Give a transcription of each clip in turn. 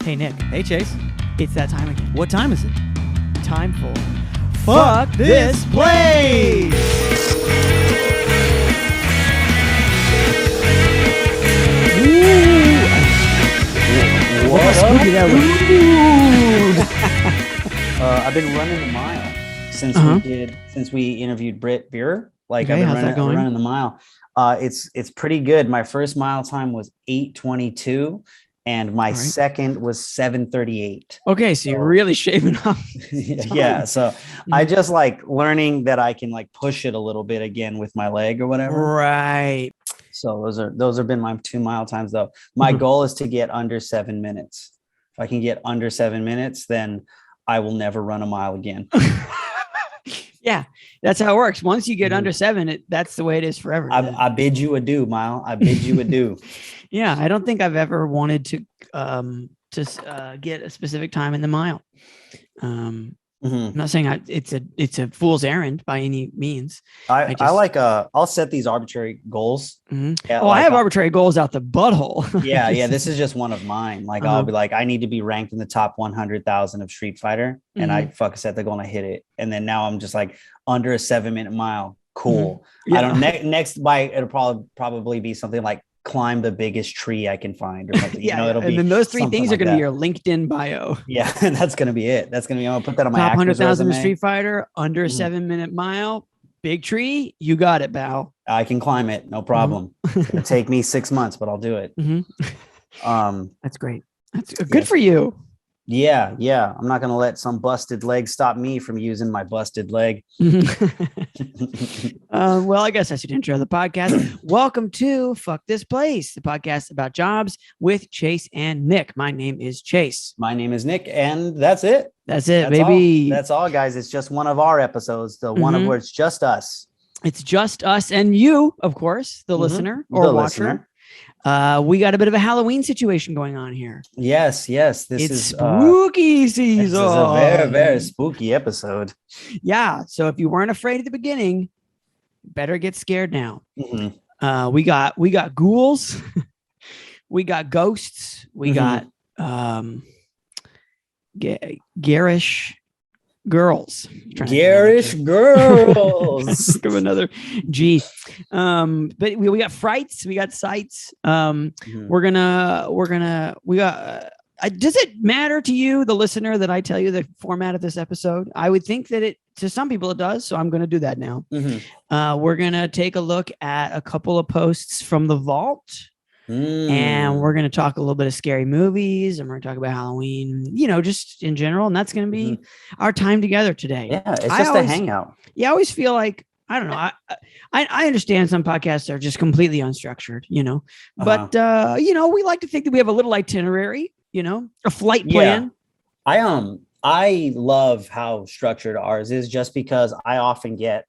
Hey, Nick. Hey, Chase. It's that time again. What time is it? Time for Fuck this place! What a spooky that was. I've been running a mile since we interviewed Britt Beer. Like, Okay, I've how's that been going? running the mile. It's pretty good. My first mile time was 8:22, and my right. second was 7:38. Okay, so you're really shaving off. Yeah, so I just like learning that I can like push it a little bit again with my leg or whatever. Right. So those have been my 2 mile times though. My goal is to get under 7 minutes. If I can get under 7 minutes, then I will never run a mile again. Yeah, that's how it works. Once you get under 7, that's the way it is forever. I bid you adieu, Mile. I bid you adieu. Yeah, I don't think I've ever wanted to get a specific time in the mile. I'm not saying it's a fool's errand by any means. I'll set these arbitrary goals. Yeah, I have arbitrary goals out the butthole. Yeah. This is just one of mine. Like I'll be like, I need to be ranked in the top 100,000 of Street Fighter, and I set the goal and I hit it. And then now I'm just like under a 7-minute mile. Cool. Yeah. I don't next bite. It'll probably be something like climb the biggest tree I can find or something. Yeah, it'll be. And then those 3 things are like going to be your LinkedIn bio. Yeah, that's going to be it. That's going to be. I'm gonna put that on my top 100,000 resume. Street Fighter, under a 7-minute mile, big tree. You got it, Bao. I can climb it, no problem. It's gonna take me 6 months, but I'll do it. That's great. That's good for you. Yeah. I'm not gonna let some busted leg stop me from using my busted leg. Well, I guess I should intro the podcast. Welcome to Fuck This Place, the podcast about jobs with Chase and Nick. My name is Chase. My name is Nick, and that's it. That's baby. That's all, guys. It's just one of our episodes, the one of where it's just us. It's just us and you, of course, the listener or watcher. We got a bit of a Halloween situation going on here. Yes. This is spooky season. This is a very, very spooky episode. Yeah. So if you weren't afraid at the beginning, better get scared now. We got ghouls, we got ghosts, we got garish girls. Garish girls. Think of another G. But we got frights, we got sights. We got does it matter to you, the listener, that I tell you the format of this episode? I would think that to some people it does, so I'm going to do that now. We're going to take a look at a couple of posts from the vault. And we're going to talk a little bit of scary movies, and we're going to talk about Halloween, just in general. And that's going to be our time together today. Yeah, it's just a hangout. Yeah, I always feel like, I don't know. I understand some podcasts are just completely unstructured, but, we like to think that we have a little itinerary, a flight plan. Yeah. I love how structured ours is, just because I often get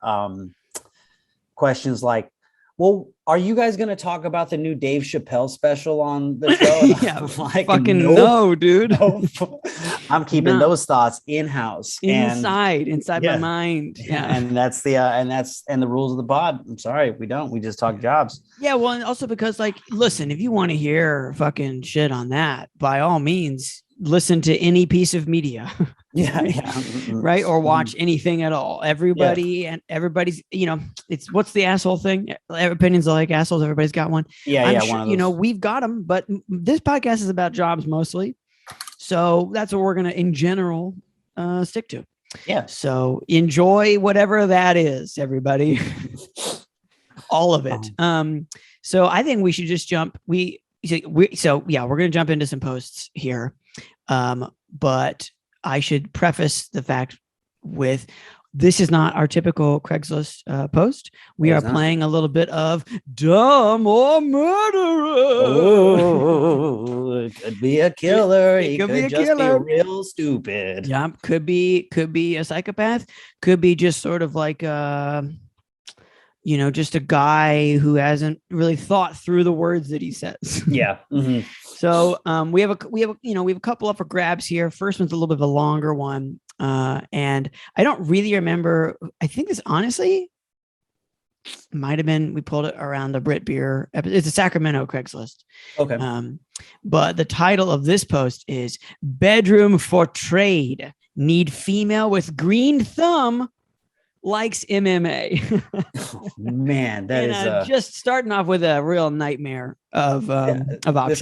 questions like, well, are you guys going to talk about the new Dave Chappelle special on the show? Yeah, like, fucking nope. No, dude. Nope. I'm keeping those thoughts in-house. Inside my mind. Yeah. And that's the rules of the pod. I'm sorry, we don't. We just talk jobs. Yeah, well, and also because, like, listen, if you want to hear fucking shit on that, by all means, listen to any piece of media. Yeah. Right. Or watch anything at all. Everybody's, it's what's the asshole thing? Opinions are like assholes. Everybody's got one. I'm sure, one of those. we've got them, but this podcast is about jobs mostly. So that's what we're going to, in general, stick to. Yeah. So enjoy whatever that is, everybody. All of it. So I think we should just jump. We're going to jump into some posts here. But I should preface the fact with, this is not our typical Craigslist post. We are playing a little bit of Dumb or Murderous. Oh, it could be a killer. It could be just killer. be real stupid. Yeah, could be a psychopath. Could be just sort of like just a guy who hasn't really thought through the words that he says. Yeah. So we have a couple up for grabs here. First one's a little bit of a longer one, and I don't really remember. I think this, honestly, Might have been, we pulled it around the Brit Beer. It's a Sacramento Craigslist. Okay. But the title of this post is Bedroom for Trade. Need female with green thumb likes MMA. Oh, man, that is just starting off with a real nightmare of options.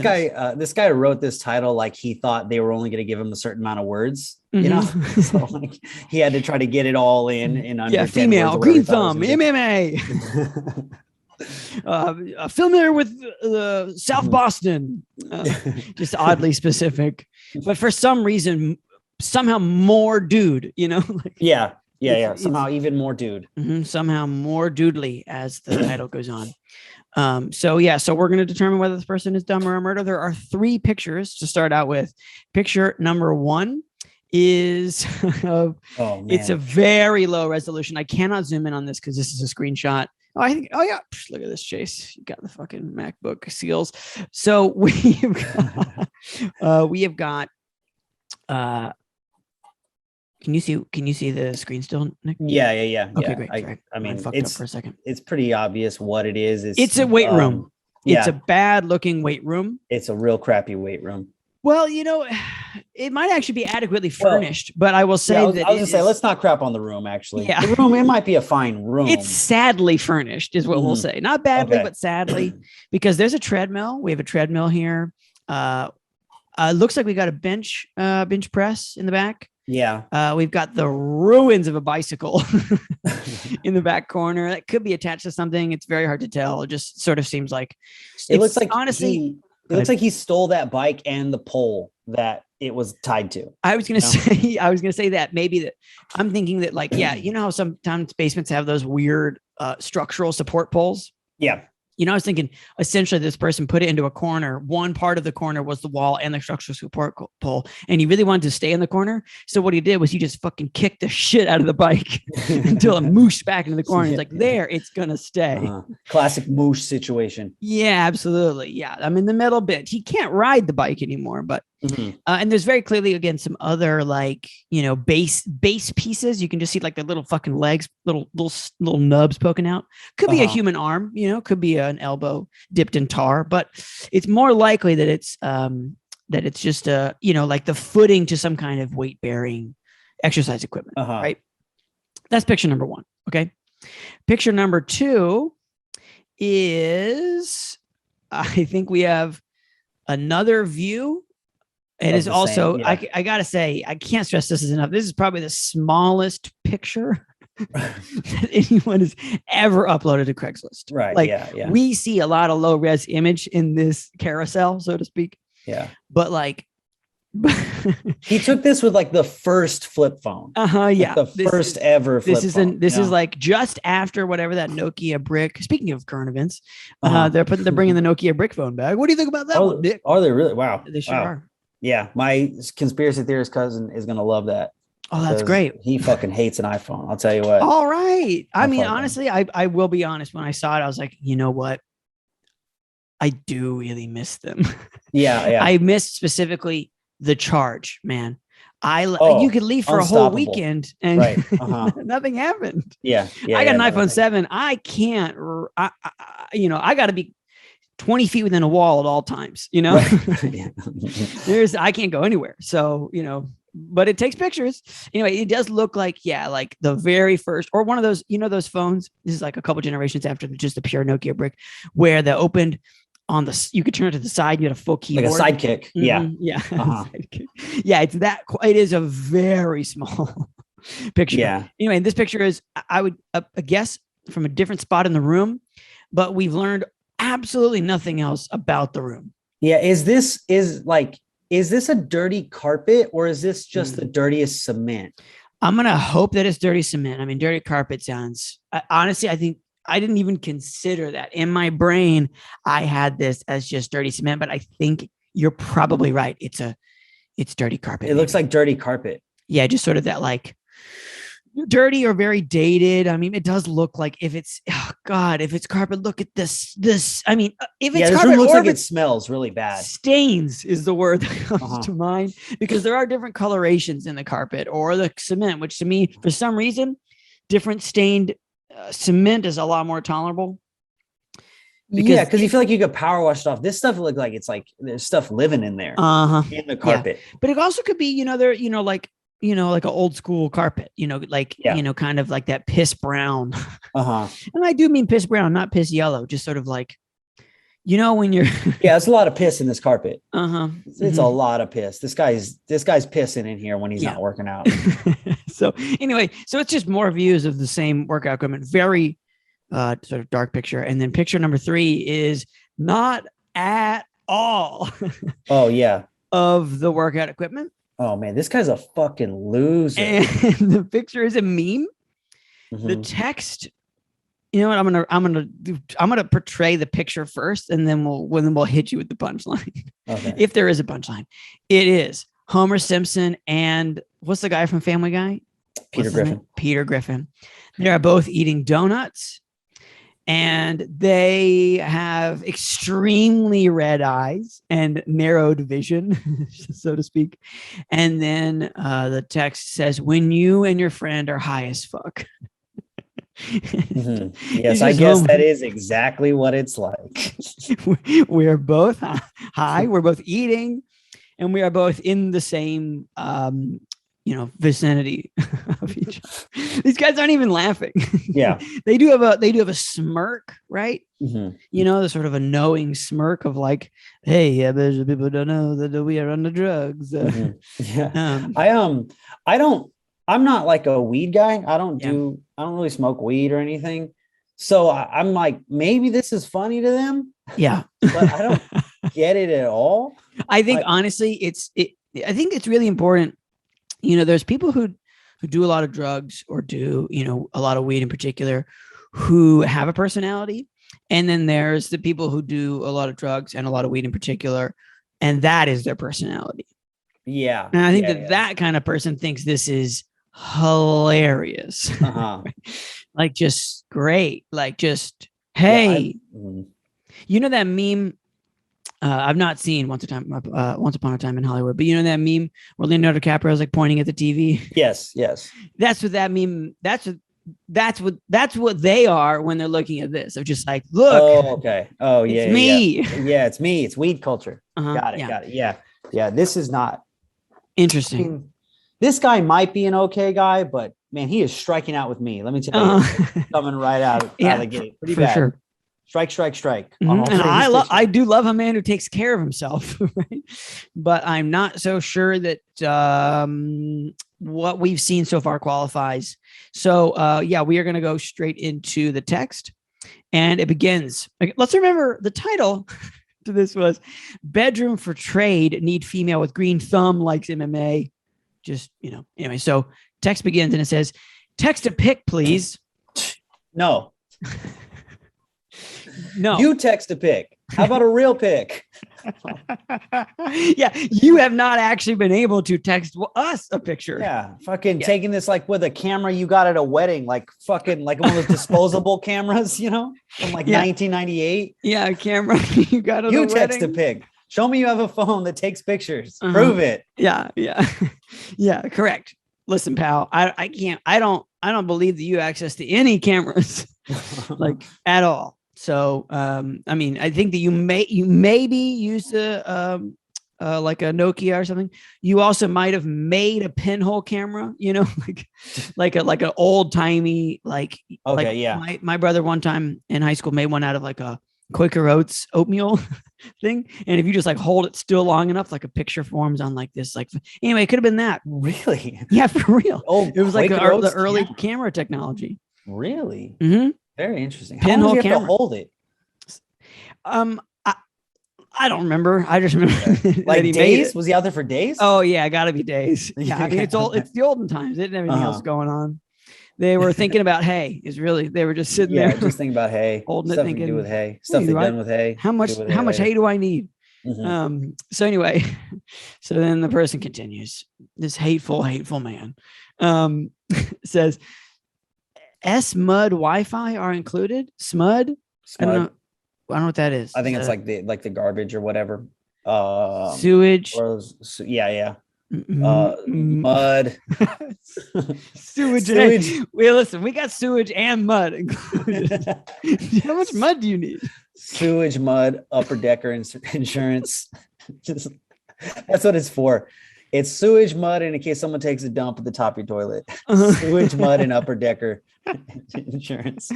This guy wrote this title like he thought they were only going to give him a certain amount of words. You know, so like he had to try to get it all in under 10 female words green thumb MMA. Familiar with South Boston, just oddly specific, but for some reason, somehow more dude. You know, like, yeah. Somehow even more dude. Somehow more doodly as the title goes on. So we're going to determine whether this person is dumb or a murder. There are 3 pictures to start out with. Picture number 1 is it's a very low resolution. I cannot zoom in on this because this is a screenshot. Oh yeah, look at this, Chase. You got the fucking MacBook seals. So we have got Can you see the screen still, Nick? Yeah. Okay, great. I mean, fucked up for a second. It's pretty obvious what it is. It's a weight room. It's a bad looking weight room. It's a real crappy weight room. Well, you know, it might actually be adequately furnished, but I will say I was gonna say, let's not crap on the room. Actually, the room, it might be a fine room. It's sadly furnished, is what we'll say. Not badly, but sadly, because there's a treadmill. We have a treadmill here. Looks like we got a bench press in the back. Yeah. We've got the ruins of a bicycle in the back corner that could be attached to something. It's very hard to tell. It just sort of seems like it looks like honestly. It looks like he stole that bike and the pole that it was tied to. I was gonna say that maybe that I'm thinking that, like, you know how sometimes basements have those weird structural support poles. Yeah. You know, I was thinking essentially this person put it into a corner. One part of the corner was the wall and the structural support pole, and he really wanted to stay in the corner. So what he did was he just fucking kicked the shit out of the bike until it mooshed back into the corner. He's like, there, it's gonna stay. Classic moosh situation. Yeah, absolutely. Yeah, I'm in the middle bit. He can't ride the bike anymore, but and there's very clearly again some other, like, you know, base pieces. You can just see like the little fucking legs, little nubs poking out. Could be a human arm, you know, could be an elbow dipped in tar, but it's more likely that it's just you know, like the footing to some kind of weight bearing exercise equipment, right? That's picture number 1. Okay. Picture number 2 is, I think we have another view. It is also, I gotta say, I can't stress this enough. This is probably the smallest picture that anyone has ever uploaded to Craigslist. Right. Like, yeah. we see a lot of low res image in this carousel, so to speak. Yeah. But like, he took this with like the first flip phone. Yeah. Like the first ever flip phone. This is like just after whatever that Nokia brick. Speaking of current events, they're bringing the Nokia brick phone back. What do you think about that one, Dick? Are they really? Wow. They sure are. Yeah, my conspiracy theorist cousin is gonna love that. Oh, that's great. He fucking hates an iPhone. I'll tell you what. All right. I mean, honestly, I will be honest. When I saw it, I was like, you know what? I do really miss them. Yeah. I missed specifically the charge, man. You could leave for a whole weekend and nothing happened. Yeah. I got an iPhone 7. I can't. I got to be 20 feet within a wall at all times, you know. I can't go anywhere. So, you know, but it takes pictures. Anyway, it does look like, like the very first, or one of those, you know, those phones. This is like a couple generations after just the pure Nokia brick, where the opened on the, you could turn it to the side. You had a full keyboard, like a sidekick. Yeah. Yeah. It's that. It is a very small picture. Yeah. Anyway, this picture is, I would guess, from a different spot in the room, but we've learned absolutely nothing else about the room. Yeah. Is this a dirty carpet, or is this just the dirtiest cement? I'm going to hope that it's dirty cement. I mean, dirty carpet sounds, honestly, I think I didn't even consider that. In my brain, I had this as just dirty cement, but I think you're probably right. It's dirty carpet. It looks like dirty carpet. Yeah. Just sort of that, like, dirty or very dated. I mean, it does look like, if it's carpet, look at this. I mean, if it's this carpet, room looks like it smells really bad. Stains is the word that comes to mind, because there are different colorations in the carpet or the cement, which to me, for some reason, different stained cement is a lot more tolerable. Because you feel like you could power wash it off. This stuff look like it's like there's stuff living in there in the carpet. Yeah. But it also could be, there, like an old school carpet, kind of like that piss brown. And I do mean piss brown, not piss yellow, just sort of like, when you're it's a lot of piss in this carpet. It's a lot of piss. This guy's pissing in here when he's not working out. So anyway, it's just more views of the same workout equipment. Very sort of dark picture. And then picture number 3 is not at all of the workout equipment. Oh man, this guy's a fucking loser. And the picture is a meme. The text, you know what? I'm gonna portray the picture first, and then we'll hit you with the punchline. Okay. If there is a punchline. It is Homer Simpson and what's the guy from Family Guy? Peter Griffin. They are both eating donuts. And they have extremely red eyes and narrowed vision, so to speak. And then the text says, "When you and your friend are high as fuck." Yes, I guess that is exactly what it's like. We're both high. We're both eating, and we are both in the same vicinity of each other. These guys aren't even laughing. Yeah. They do have a smirk, right? The sort of a knowing smirk of like, hey, people don't know that we are on the drugs. I'm not like a weed guy. I don't really smoke weed or anything. So I'm like, maybe this is funny to them. Yeah. But I don't get it at all. I think honestly, I think it's really important. There's people who do a lot of drugs or do, a lot of weed in particular, who have a personality. And then there's the people who do a lot of drugs and a lot of weed in particular, and that is their personality. Yeah. And I think that kind of person thinks this is hilarious. Like just great. Like just, hey, that meme. I've not seen Once Upon a Time in Hollywood, but that meme where Leonardo DiCaprio is like pointing at the TV. Yes. That's what that meme. That's what they are when they're looking at this. They're just like, look. Oh, okay. Oh, yeah. It's me. Yeah, it's me. It's weed culture. Got it. Yeah. This is not interesting. I mean, this guy might be an okay guy, but man, he is striking out with me. Let me tell you, coming right out of the gate. Pretty bad. Sure. Strike. And I do love a man who takes care of himself, right? But I'm not so sure that what we've seen so far qualifies. So we are going to go straight into the text, and it begins. Let's remember the title to this was "Bedroom for Trade. Need female with green thumb, likes MMA." Just anyway. So text begins and it says, "Text a pic, please." No. You text a pic. How about a real pic? Yeah, you have not actually been able to text us a picture. Yeah, taking this like with a camera you got at a wedding, like fucking like one of those disposable cameras, from like 1998. Yeah, a camera you got at a wedding. You text a pic. Show me you have a phone that takes pictures. Prove it. Yeah. Correct. Listen, pal, I can't. I don't believe that you have access to any cameras, like at all. So, I think that you maybe used like a Nokia or something. You also might have made a pinhole camera, like an old timey, my brother one time in high school made one out of like a Quaker Oats oatmeal thing. And if you just like hold it still long enough, like a picture forms on like this, anyway, it could have been that. Really? Yeah, for real. Oh, it was like the early camera technology. Really? Mm-hmm. Very interesting. How long did you have to hold it? I don't remember. I just remember like days. Was he out there for days? Oh yeah, gotta be days. Yeah, I mean it's old. It's the olden times. They didn't have anything else going on. They were thinking about hay. They were just sitting there, just thinking about hay. Holding stuff it, thinking, to do with hay. Stuff they've done with hay. How much hay do I need? Mm-hmm. So anyway, so then the person continues. This hateful man says, "SMUD Wi-Fi are included." SMUD. I don't know what that is. I think it's like the garbage or whatever. Sewage. Yeah. Mud, sewage. Sewage. Well, listen, we got sewage and mud included. How much mud do you need? sewage, mud, upper decker insurance. Just, that's what it's for. It's sewage, mud, and in case someone takes a dump at the top of your toilet. Sewage, mud, and upper decker insurance.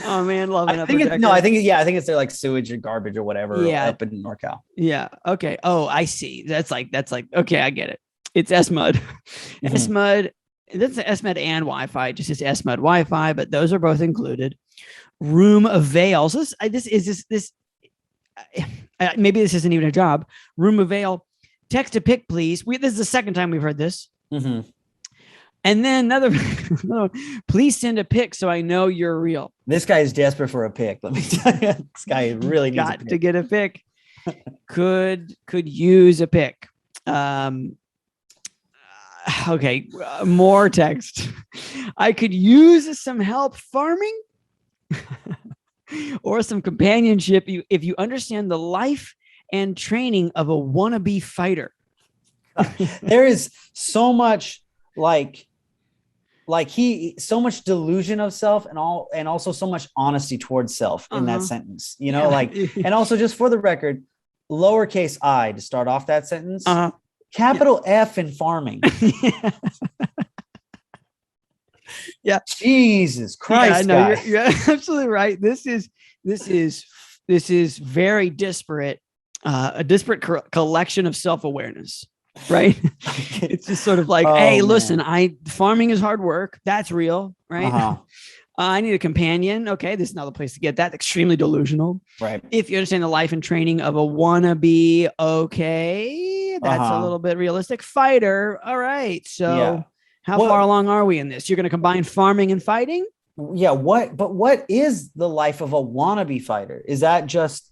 Oh man, loving I upper think it's, decker. no, I think it's their like sewage or garbage or whatever. Yeah. Up in NorCal. Yeah. Okay. Oh, I see. That's like okay, I get it. It's SMUD. SMUD. That's SMUD and Wi-Fi. It just is SMUD Wi-Fi, but those are both included. Room avail. So maybe this isn't even a job. Room avail. Text a pic, please. This is the second time we've heard this. Mm-hmm. And then another, please send a pic so I know you're real. This guy is desperate for a pic. Let me tell you, this guy really needs got to get a pic. could use a pic. Okay, more text. I could use some help farming or some companionship if you understand the life and training of a wannabe fighter. There is so much so much delusion of self and also so much honesty towards self in that sentence, and also just for the record, lowercase I to start off that sentence, capital F in farming. Yeah. Jesus Christ. Yeah, no, you're absolutely right. This is very disparate. A disparate collection of self-awareness, right? It's just sort of like, hey, listen, farming is hard work. That's real, right? I need a companion. Okay, this is not the place to get that. Extremely delusional. Right. If you understand the life and training of a wannabe, okay, that's a little bit realistic. Fighter, all right. So how far along are we in this? You're going to combine farming and fighting? Yeah, what is the life of a wannabe fighter? Is that just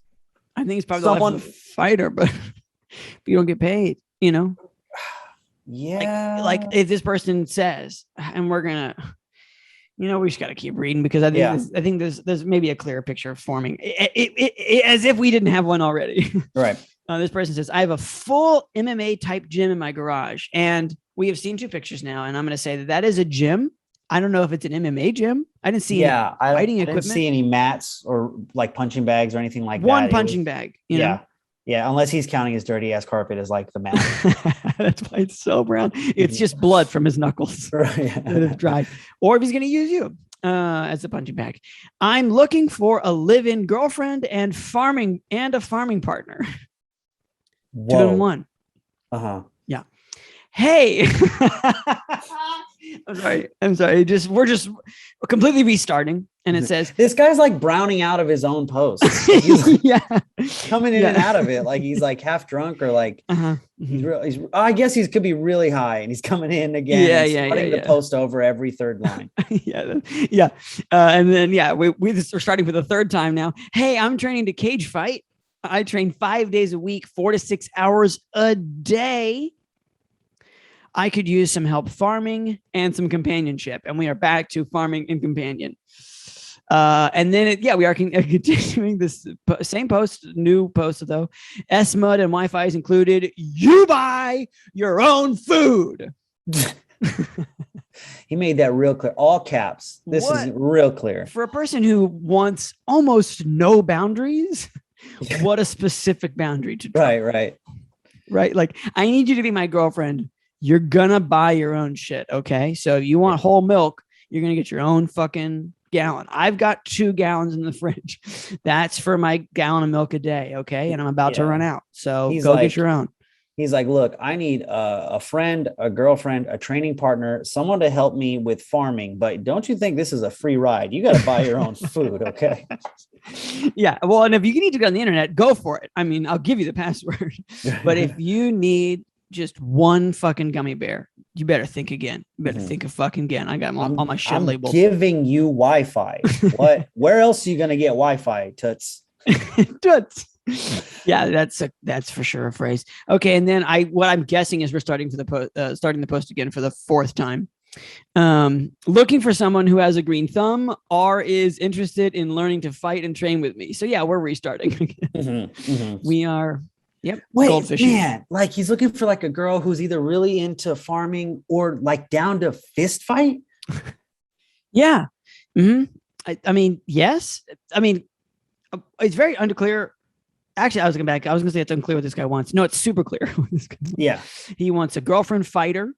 I think it's probably someone a fighter, but you don't get paid, Yeah. Like if this person says, and we're gonna, we just got to keep reading because I think there's maybe a clearer picture of forming it, as if we didn't have one already. Right. This person says, I have a full MMA type gym in my garage, and we have seen 2 pictures now, and I'm going to say that is a gym. I don't know if it's an MMA gym. I didn't see any fighting equipment. I didn't see any mats or like punching bags or anything like that. One punching bag. You know? Yeah. Unless he's counting his dirty ass carpet as like the mat. That's why it's so brown. It's just blood from his knuckles that have dried. Or if he's going to use you as a punching bag. I'm looking for a live-in girlfriend and a farming partner. Whoa. 2 in 1. Uh-huh. Yeah. Hey. I'm sorry. We're just completely restarting. And it says, this guy's like browning out of his own post. He's coming in and out of it. Like he's like half drunk or like, I guess he could be really high and he's coming in again. Starting the post over every third line. And then, we're starting for the third time now. Hey, I'm training to cage fight. I train 5 days a week, 4 to 6 hours a day. I could use some help farming and some companionship. And we are back to farming and companion. And then we are continuing this same post, new post though. SMUD and Wi-Fi is included. You buy your own food. He made that real clear. All caps. This is real clear. For a person who wants almost no boundaries, what a specific boundary to draw. Right. Like, I need you to be my girlfriend. You're gonna buy your own shit. Okay. So if you want whole milk, you're gonna get your own fucking gallon. I've got 2 gallons in the fridge. That's for my gallon of milk a day. Okay. And I'm about to run out. So get your own. He's like, look, I need a friend, a girlfriend, a training partner, someone to help me with farming. But don't you think this is a free ride? You got to buy your own food. Okay. Yeah. Well, and if you need to go on the internet, go for it. I mean, I'll give you the password. But if you need just one fucking gummy bear, you better think again. You better think of fucking again. I got all my shit labeled. Giving you Wi-Fi. What? Where else are you gonna get Wi-Fi, toots? Toots. Yeah, that's for sure a phrase. Okay, and then what I'm guessing is we're starting the post again for the 4th time. Looking for someone who has a green thumb or is interested in learning to fight and train with me. So yeah, we're restarting again. We are. Yep. Wait, Goldfish. man, like he's looking for like a girl who's either really into farming or like down to fist fight. Yeah. Mm-hmm. I mean, yes. I mean, it's very unclear. Actually, I was going to say it's unclear what this guy wants. No, it's super clear. Yeah. He wants a girlfriend fighter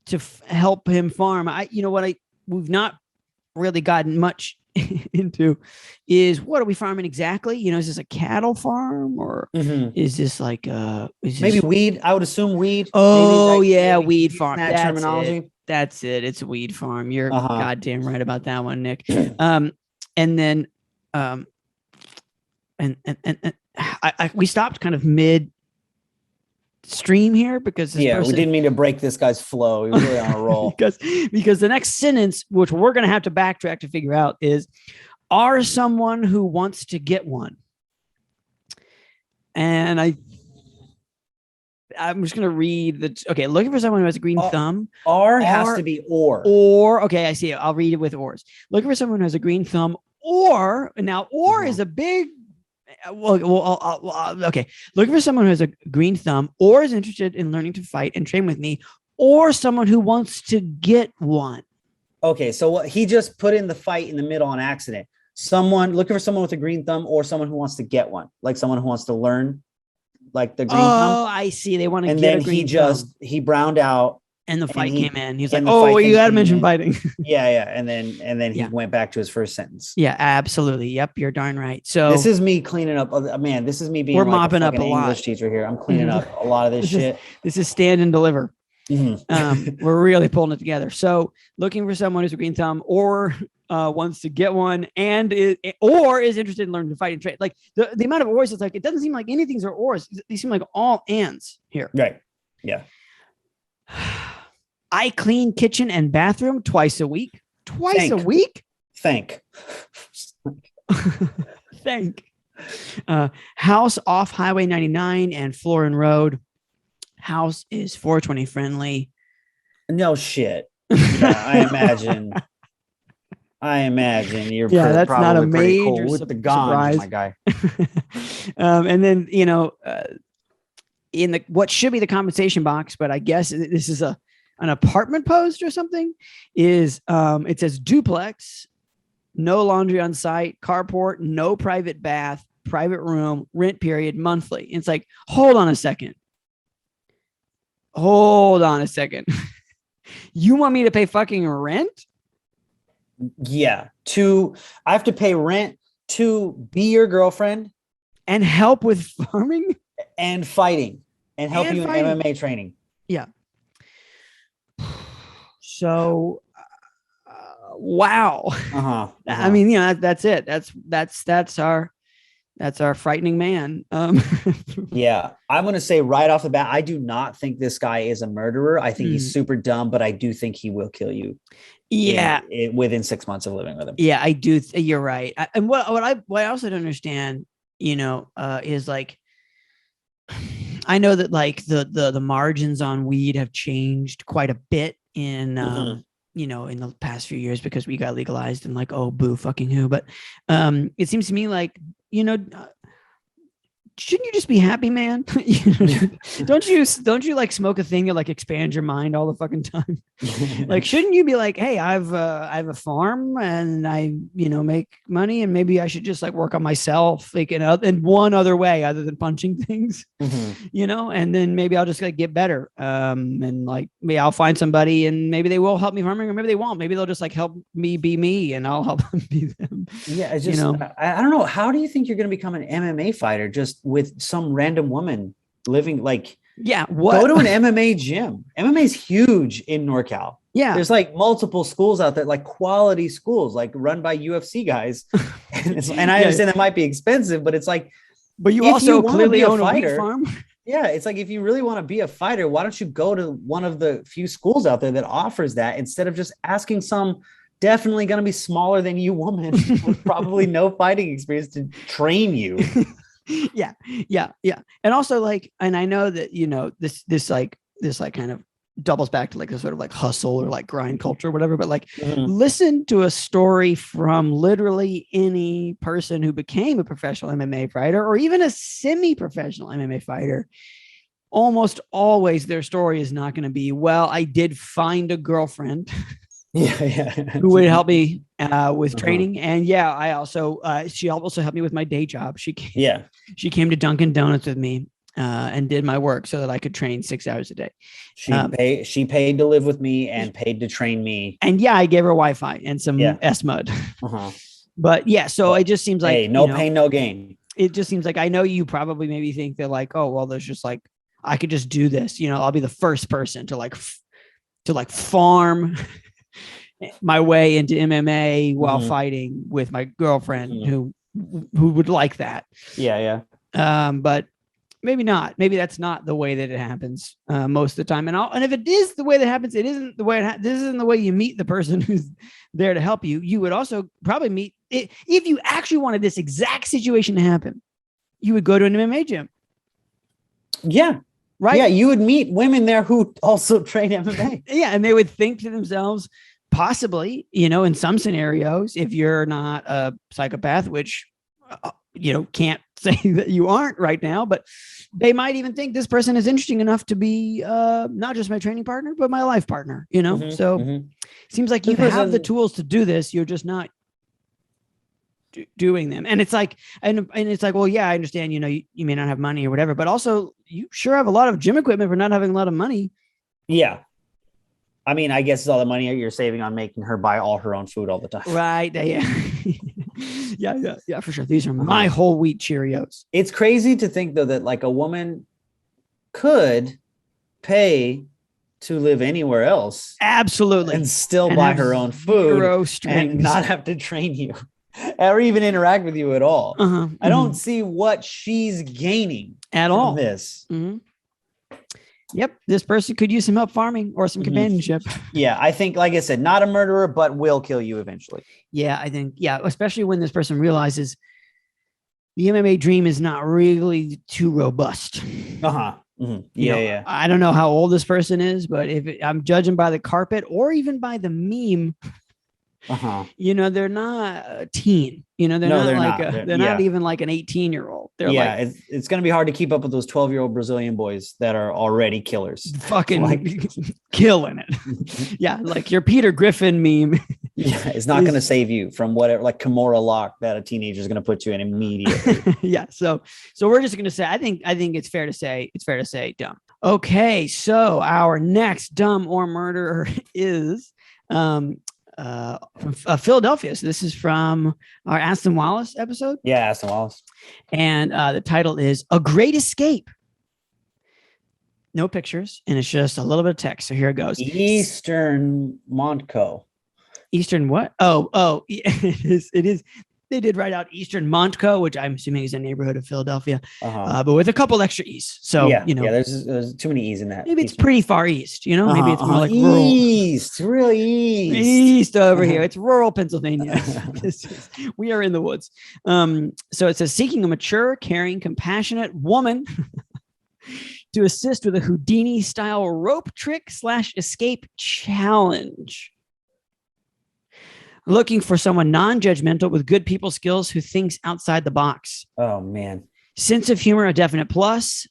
to help him farm. We've not really gotten much into is what are we farming exactly? Is this a cattle farm or is this like maybe weed? I would assume weed. Oh, maybe, yeah, maybe weed farm. That terminology. That's it. It's a weed farm. You're goddamn right about that one, Nick. And then we stopped kind of mid stream here because we didn't mean to break this guy's flow. He was really on a roll. because the next sentence, which we're going to have to backtrack to figure out, is are someone who wants to get one. And I'm just going to read looking for someone who has a green thumb. Has to be or. Or, okay, I see it. I'll read it with ors. Looking for someone who has a green thumb or is a big okay. Looking for someone who has a green thumb or is interested in learning to fight and train with me, or someone who wants to get one. Okay, so what he just put in the fight in the middle on accident. Someone looking for someone with a green thumb or someone who wants to get one, like someone who wants to learn, like the green thumb. Oh, I see. They want to and get then a green thumb. He browned out. And the fight came in. He's like, "Oh, you got to mention fighting." Yeah. And then he went back to his first sentence. Yeah, absolutely. Yep, you're darn right. So this is me cleaning up. Man, this is me being. We're mopping up a lot. English teacher here. I'm cleaning up a lot of this shit. This is stand and deliver. We're really pulling it together. So looking for someone who's a green thumb or wants to get one or is interested in learning to fight and train. Like the amount of ors, it's like it doesn't seem like anything's are ors. They seem like all ands here. Right. Yeah. I clean kitchen and bathroom twice a week. A week? Thank. House off Highway 99 and Florin Road. House is 420 friendly. No shit. Yeah, I imagine you're that's not a major cool with the gone, my guy. And then in the what should be the compensation box, but I guess this is an apartment post or something, is it says duplex, no laundry on site, carport, no private bath, private room, rent period, monthly. It's like, hold on a second. You want me to pay fucking rent? Yeah. I have to pay rent to be your girlfriend and help with farming and fighting and help you in MMA training. Yeah. So, wow. I mean, that's it. That's our frightening man. Yeah, I'm going to say right off the bat, I do not think this guy is a murderer. I think he's super dumb, but I do think he will kill you. Yeah, within 6 months of living with him. Yeah, I do. You're right. And what I also don't understand, is like, I know that like the margins on weed have changed quite a bit in in the past few years because we got legalized and like, oh, boo fucking who. But it seems to me like, shouldn't you just be happy, man? Don't you like smoke a thing that like expand your mind all the fucking time? Like, shouldn't you be like, hey, I have a farm and I, make money and maybe I should just like work on myself, like in one other way other than punching things, and then maybe I'll just like get better. And like, maybe I'll find somebody and maybe they will help me farming or maybe they won't. Maybe they'll just like help me be me and I'll help them be them. Yeah. It's just, I don't know. How do you think you're going to become an MMA fighter just with some random woman living like, go to an MMA gym. MMA is huge in NorCal. Yeah. There's like multiple schools out there, like quality schools, like run by UFC guys. and I understand that might be expensive, but it's like, but you also clearly own a wheat farm. Yeah. It's like, if you really want to be a fighter, why don't you go to one of the few schools out there that offers that instead of just asking some definitely going to be smaller than you woman with probably no fighting experience to train you. Yeah. And also like, and I know that, this kind of doubles back to like a sort of like hustle or like grind culture or whatever, but like Mhm. listen to a story from literally any person who became a professional MMA fighter or even a semi-professional MMA fighter. Almost always their story is not going to be, well, I did find a girlfriend Yeah. who would help me with Uh-huh. training. And yeah, I also, she also helped me with my day job. Yeah. She came to Dunkin' Donuts with me and did my work so that I could train 6 hours a day. She paid to live with me and paid to train me. And yeah, I gave her Wi-Fi and some S-Mud. Uh-huh. But yeah, so Well, it just seems like, hey, no pain, no gain. It just seems like, I know you probably maybe think that like, oh, well, there's just like, I could just do this, I'll be the first person to like farm my way into MMA while fighting with my girlfriend who would like that. Yeah. But maybe not. Maybe that's not the way that it happens most of the time. And if it is the way that happens, it isn't the way this isn't the way you meet the person who's there to help you. You would also probably meet if you actually wanted this exact situation to happen. You would go to an MMA gym. Yeah. Right. Yeah. You would meet women there who also train MMA. Yeah. And they would think to themselves, possibly, in some scenarios, if you're not a psychopath, which, can't say that you aren't right now, but they might even think this person is interesting enough to be not just my training partner, but my life partner, So seems like you have the tools to do this. You're just not doing them. And it's like, and it's like, well, yeah, I understand, you may not have money or whatever, but also you sure have a lot of gym equipment for not having a lot of money. Yeah. I mean, I guess it's all the money you're saving on making her buy all her own food all the time. Right. Yeah. Yeah, for sure. These are my whole wheat Cheerios. It's crazy to think though, that like a woman could pay to live anywhere else. Absolutely. And still buy her own food and not have to train you or even interact with you at all. I don't see what she's gaining at all. This. Yep. This person could use some help farming or some companionship. Yeah. I think, like I said, not a murderer, but will kill you eventually. Yeah. I think, especially when this person realizes the MMA dream is not really too robust. Yeah. I don't know how old this person is, but if I'm judging by the carpet or even by the meme, they're not a teen. They're not even like an 18-year-old. They're it's going to be hard to keep up with those 12-year-old Brazilian boys that are already killers. Fucking killing it. Yeah, like your Peter Griffin meme. Yeah, it's not going to save you from whatever, like Kimura lock that a teenager is going to put you in immediately. Yeah, so we're just going to say, I think it's fair to say dumb. Okay, so our next dumb or murderer is Philadelphia. So this is from our Aston Wallace episode. Yeah, Aston Wallace. And the title is A Great Escape. No pictures, and it's just a little bit of text. So here it goes. Eastern Montco. Eastern what? Oh, it is. They did write out Eastern Montco, which I'm assuming is a neighborhood of Philadelphia, but with a couple extra E's. So, there's too many E's in that. Maybe it's pretty far east, maybe it's more like east, rural. Really east over here. It's rural Pennsylvania. We are in the woods. So it says, seeking a mature, caring, compassionate woman to assist with a Houdini style rope trick / escape challenge. Looking for someone non-judgmental with good people skills who thinks outside the box. Oh, man. Sense of humor, a definite plus. ...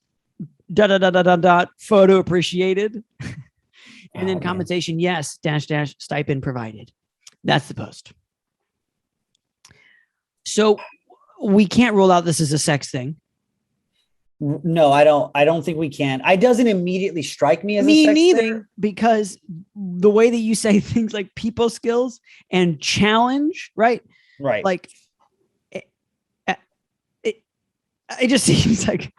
Photo appreciated. And then compensation, yes, -- stipend provided. That's the post. So we can't rule out this as a sex thing. No, I don't think we can. It doesn't immediately strike me as me a sex neither thing. Because the way that you say things like people skills and challenge, right? Like it just seems like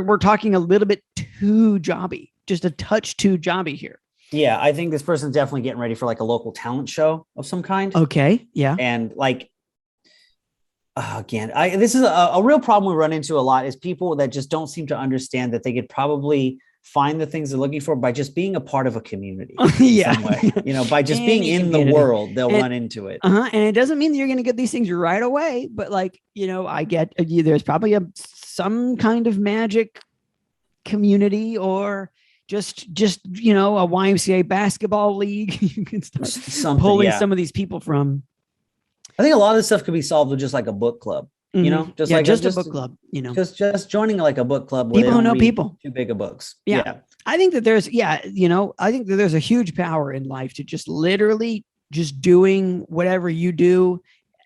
we're talking a little bit too jobby, just a touch too jobby here. Yeah, I think this person's definitely getting ready for like a local talent show of some kind. Okay, yeah. And like, again, this is a real problem we run into a lot is people that just don't seem to understand that they could probably find the things they're looking for by just being a part of a community. Yeah. Some way. By just being in the world, they'll run into it. And it doesn't mean that you're going to get these things right away, but like, I get there's probably some kind of magic community or just you know, a YMCA basketball league. You can start pulling some of these people from. I think a lot of this stuff could be solved with just like a book club. You know, just a book club, you know, just joining like a book club. People who know people. Too big of books. Yeah. I think that there's, you know, I think that there's a huge power in life to just literally just doing whatever you do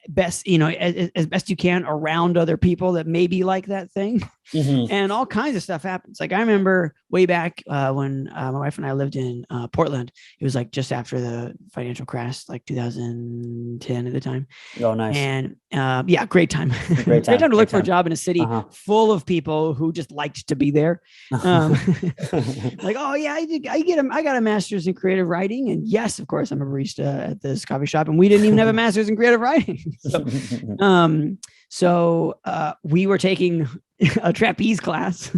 best, you know, as best you can around other people that maybe like that thing. And all kinds of stuff happens. Like I remember way back when my wife and I lived in Portland. It was like just after the financial crash, like 2010 at the time. Oh, nice. And yeah, great time. Great time to look for a job in a city full of people who just liked to be there. Like, oh yeah, I got a master's in creative writing, and yes, of course, I'm a barista at this coffee shop, and we didn't even have a master's in creative writing. So we were taking a trapeze class.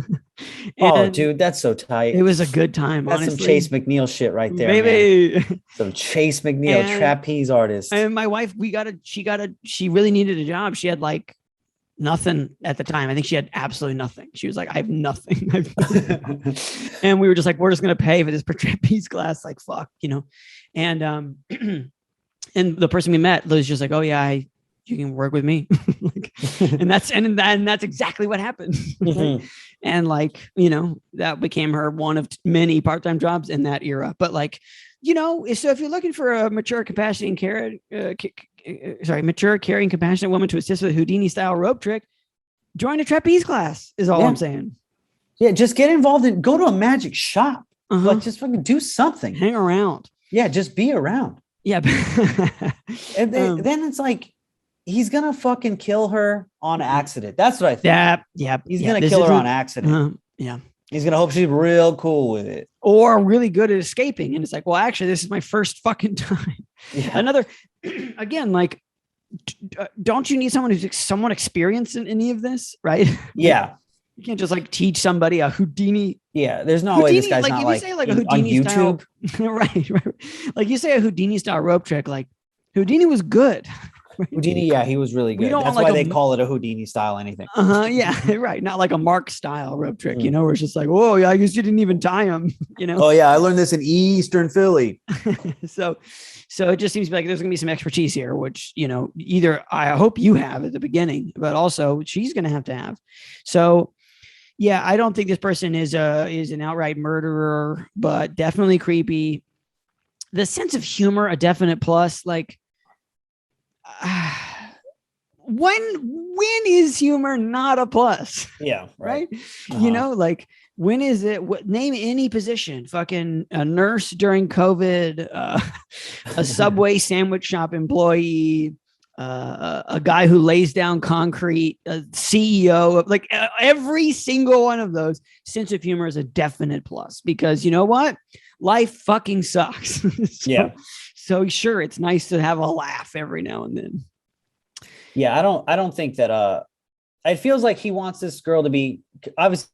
Oh, dude, that's so tight. It was a good time. That's honestly. Some Chase McNeil shit right there, baby. Man. Some Chase McNeil trapeze artist. And my wife, she really needed a job. She had like nothing at the time. I think she had absolutely nothing. She was like, I have nothing. And we were just like, we're just going to pay for this trapeze class. Like, fuck, you know? And, and the person we met was just like, oh yeah, you can work with me. Like, and that's exactly what happened. Right? And like, you know, that became her one of many part-time jobs in that era. But like, you know, so if you're looking for a mature, compassionate, mature, caring, compassionate woman to assist with a Houdini style rope trick, join a trapeze class is all I'm saying. Yeah. Just get involved go to a magic shop. Like just fucking do something. Hang around. Yeah. Just be around. Yeah. And then it's like, he's going to fucking kill her on accident. That's what I think. Yeah. He's going to kill her on accident. Yeah. He's going to hope she's real cool with it. Or really good at escaping. And it's like, well, actually, this is my first fucking time. Yeah. Another, again, like, don't you need someone who's somewhat experienced in any of this? Right. Yeah. You can't just like teach somebody a Houdini. Yeah. There's no way this guy's not like, say, like a Houdini on YouTube. Style, right. Like you say a Houdini style rope trick, like Houdini was good. Houdini, yeah, he was really good. That's why they call it a Houdini style anything. Yeah, right. Not like a Mark style rope trick, you know, where it's just like, oh yeah, I guess you didn't even tie him, you know. Oh yeah, I learned this in Eastern Philly. So it just seems like there's gonna be some expertise here, which, you know, either I hope you have at the beginning, but also she's gonna have to have. So yeah, I don't think this person is an outright murderer, but definitely creepy. The sense of humor, a definite plus. Like, when is humor not a plus? Yeah, right. You know, like when is it? Name any position. Fucking a nurse during COVID, a Subway sandwich shop employee, a guy who lays down concrete, a CEO of like every single one of those. Sense of humor is a definite plus because you know what? Life fucking sucks. So sure, it's nice to have a laugh every now and then. Yeah, I don't think that it feels like he wants this girl to be, obviously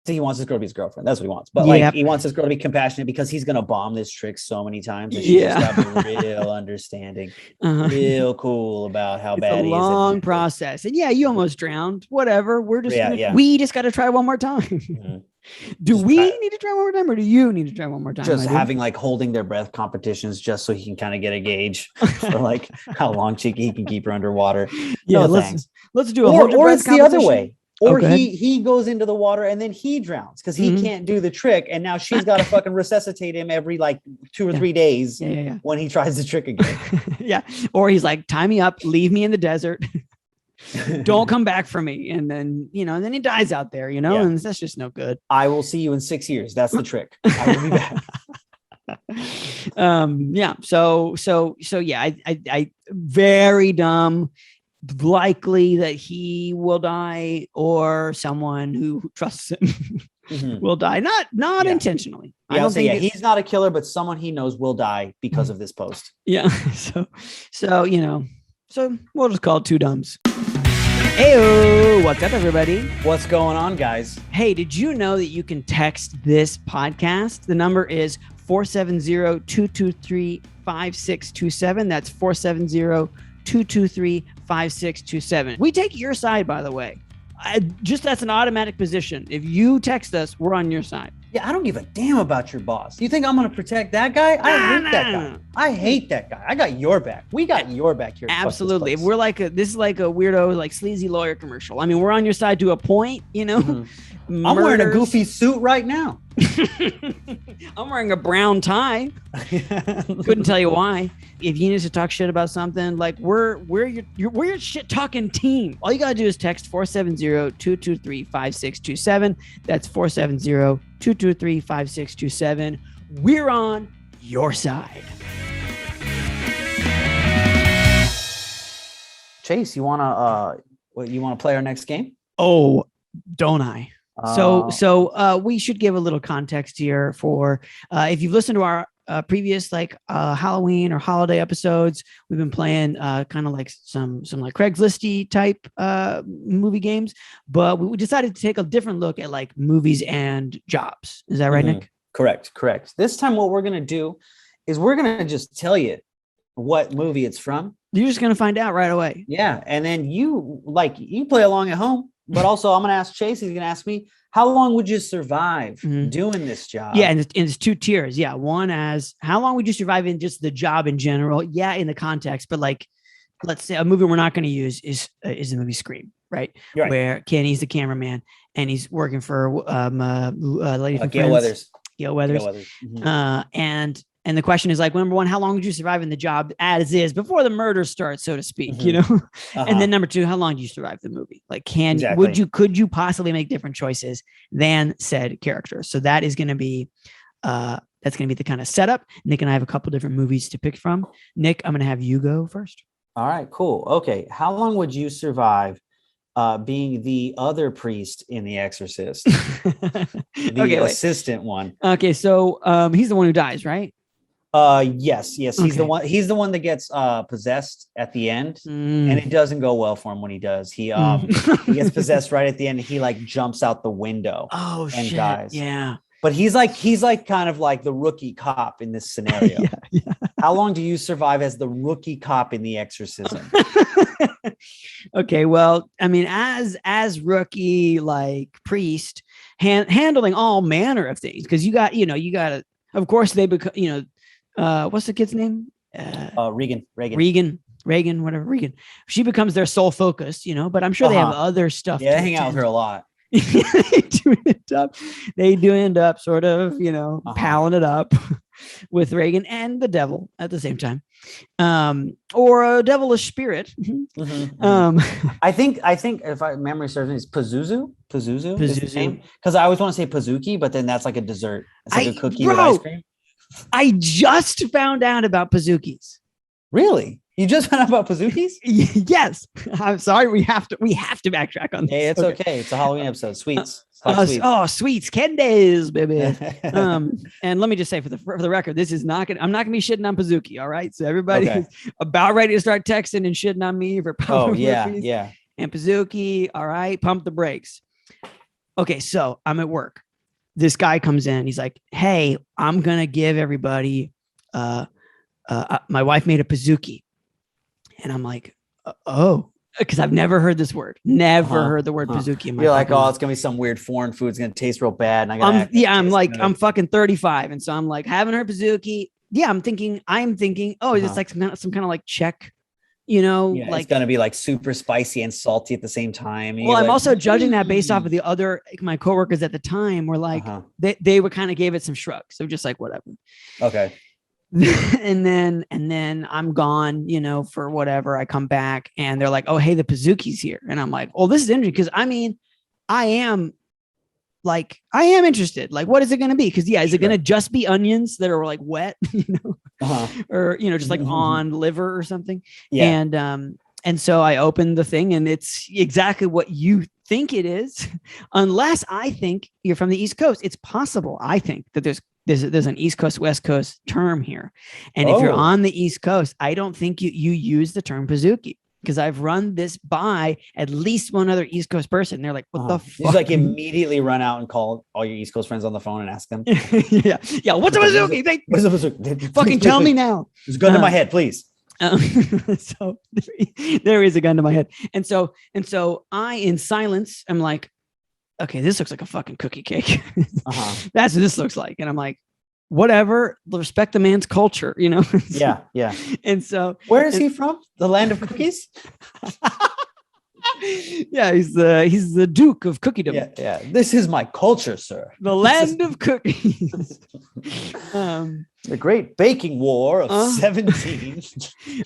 he wants this girl to be his girlfriend. That's what he wants. But like he wants this girl to be compassionate because he's gonna bomb this trick so many times. And she's just gotta be real understanding, real cool about how bad he is. It's a long process. And yeah, you almost drowned. Whatever. We're just we just gotta try one more time. Do we need to try one more time, or do you need to try one more time? Just having like holding their breath competitions, just so he can kind of get a gauge for like how long he can keep her underwater. Yeah, let's do a or it's the other way. Or he goes into the water and then he drowns because he can't do the trick, and now she's got to fucking resuscitate him every like 2 or 3 days when he tries the trick again. Or he's like, tie me up, leave me in the desert. Don't come back for me. And then, you know, and then he dies out there, you know, and that's just no good. I will see you in 6 years. That's the trick. I will be back. So yeah, I very dumb, likely that he will die or someone who trusts him will die. Not intentionally. I don't think he's not a killer, but someone he knows will die because of this post. Yeah. So, you know, so we'll just call it two dumbs. Heyo, what's up, everybody? What's going on, guys? Hey, did you know that you can text this podcast? The number is 470-223-5627. That's 470-223-5627. We take your side, by the way. That's an automatic position. If you text us, we're on your side. Yeah, I don't give a damn about your boss. You think I'm gonna protect that guy? I hate that guy. I hate that guy. I got your back. We got your back here. Absolutely. We're like this is like a weirdo, like sleazy lawyer commercial. I mean, we're on your side to a point, you know. Mm-hmm. I'm wearing a goofy suit right now. I'm wearing a brown tie. Couldn't tell you why. If you need to talk shit about something, like we're your shit talking team. All you gotta do is text 470-223-5627. That's 470-223-5627. We're on your side. Chase, you wanna play our next game? Oh, don't I? So we should give a little context here for if you've listened to our previous like Halloween or holiday episodes, we've been playing kind of like some like Craigslisty type movie games, but we decided to take a different look at like movies and jobs. Is that right, Nick? Correct. This time what we're gonna do is we're gonna just tell you what movie it's from. You're just gonna find out right away. Yeah, and then you play along at home. But also, I'm going to ask Chase. He's going to ask me, how long would you survive doing this job? Yeah, and it's two tiers. Yeah, one as how long would you survive in just the job in general? Yeah, in the context, but like, let's say a movie we're not going to use is the movie Scream, right? Where Kenny's the cameraman and he's working for lady from Gail Friends. Gail Weathers. Mm-hmm. And the question is like, number one, how long would you survive in the job as is before the murder starts, so to speak, you know? And then number two, how long do you survive the movie? Like, could you possibly make different choices than said character? So that is going to be, that's going to be the kind of setup. Nick and I have a couple different movies to pick from. Nick, I'm going to have you go first. All right, cool. Okay. How long would you survive being the other priest in The Exorcist? The assistant one. Okay. So he's the one who dies, right? Yes. He's the one that gets possessed at the end, and it doesn't go well for him when he does. He gets possessed right at the end. And he like jumps out the window and dies. Yeah. But he's like kind of like the rookie cop in this scenario. Yeah. How long do you survive as the rookie cop in The Exorcism? Okay, well, I mean, as rookie like priest handling all manner of things, because you got of course they become what's the kid's name? Regan, whatever. Regan. She becomes their sole focus, but I'm sure they have other stuff. Yeah, I hang out with her a lot. They do end up sort of, palling it up with Reagan and the devil at the same time. Or a devilish spirit. I think if my memory serves me, it's Pazuzu. Because I always want to say Pazuki, but then that's like a dessert. It's like a cookie with ice cream. I just found out about Pazukis. Really? You just found out about Pazukis? Yes. I'm sorry. We have to backtrack on this. Hey, it's okay. It's a Halloween episode. Sweets. Sweets, candies, baby. And let me just say for the record, this is not gonna. I'm not gonna be shitting on Pazuki. All right. So everybody's about ready to start texting and shitting on me for power movies. Yeah. And Pazuki. All right. Pump the brakes. Okay. So I'm at work. This guy comes in. He's like, "Hey, I'm gonna give everybody. My wife made a Pazuki," and I'm like, "Oh." Because I've never heard this word. Never heard the word Pazuki in my life. You're like, it's gonna be some weird foreign food. It's gonna taste real bad. And I'm fucking 35, and so I'm like, haven't heard Pazuki. Yeah, I'm thinking, it's like some kind of like Czech, like it's gonna be like super spicy and salty at the same time. Well, I'm also judging that based off of the other my coworkers at the time were like, they would kind of gave it some shrugs. So just like whatever. Okay. and then I'm gone, for whatever. I come back and they're like, "Oh, hey, the Pazuki's here." And I'm like, "Oh, this is interesting." Cause I mean, I am interested. Like, what is it going to be? Cause is it going to just be onions that are like wet, or, just like on liver or something. Yeah. And so I opened the thing and it's exactly what you think it is, unless I think you're from the East Coast. It's possible. I think that there's an East Coast, West Coast term here. And if you're on the East Coast, I don't think you use the term Pazuki, because I've run this by at least one other East Coast person. They're like, what the fuck? You like immediately run out and call all your East Coast friends on the phone and ask them. Yeah. What's a Pazuki? What's a Pazuki? Fucking tell me now. There's a gun to my head, please. So there is a gun to my head. And so I, in silence, I'm like, okay, this looks like a fucking cookie cake. That's what this looks like. And I'm like, whatever, respect the man's culture, you know? Yeah. And so where is he from? The land of cookies? Yeah, he's the Duke of Cookiedom. Yeah. This is my culture, sir. The land of cookies. The Great Baking War of 17.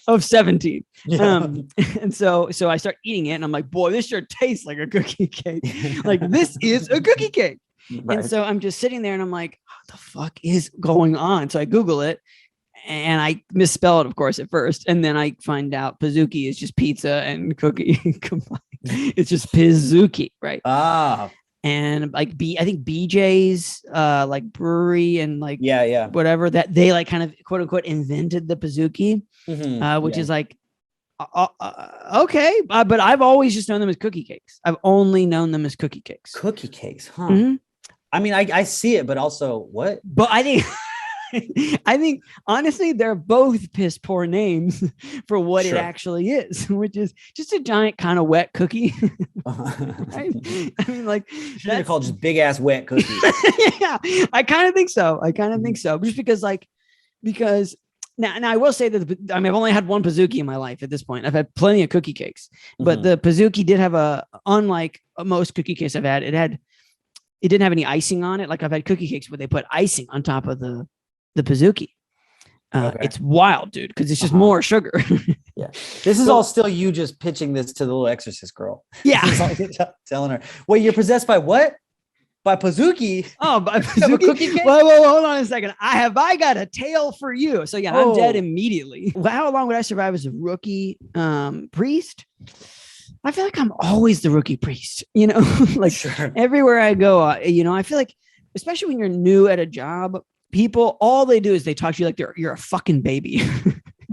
Of 17. Yeah. And so I start eating it, and I'm like, boy, this sure tastes like a cookie cake. Like, this is a cookie cake. Right. And so I'm just sitting there, and I'm like, what the fuck is going on? So I Google it. And I misspell it, of course, at first. And then I find out Pizookie is just pizza and cookie combined. It's just Pizookie, right? And like I think BJ's like brewery and like whatever, that they like kind of quote unquote invented the Pizookie, which is like okay, but I've always just known them as cookie cakes. I've only known them as cookie cakes. Cookie cakes, huh? Mm-hmm. I mean, I see it, but also what? But I think I think honestly, they're both piss poor names for what it actually is, which is just a giant kind of wet cookie. Right? I mean, like, they're called just big ass wet cookies. Yeah, I kind of think so. Just because now I will say that I've only had one Pizookie in my life at this point. I've had plenty of cookie cakes, but the Pizookie did have unlike most cookie cakes I've had, it didn't have any icing on it. Like, I've had cookie cakes where they put icing on top of the Pizookie. It's wild, dude, because it's just more sugar. Yeah, this is all still you just pitching this to the little exorcist girl. Yeah, telling her, "Wait, you're possessed by what? By Pizookie? Oh, by Pizookie? Cookie cake? Whoa, hold on a second. I got a tale for you." So yeah, I'm dead immediately. How long would I survive as a rookie priest? I feel like I'm always the rookie priest. You know, like everywhere I go, you know, I feel like, especially when you're new at a job, people, all they do is they talk to you like you're a fucking baby.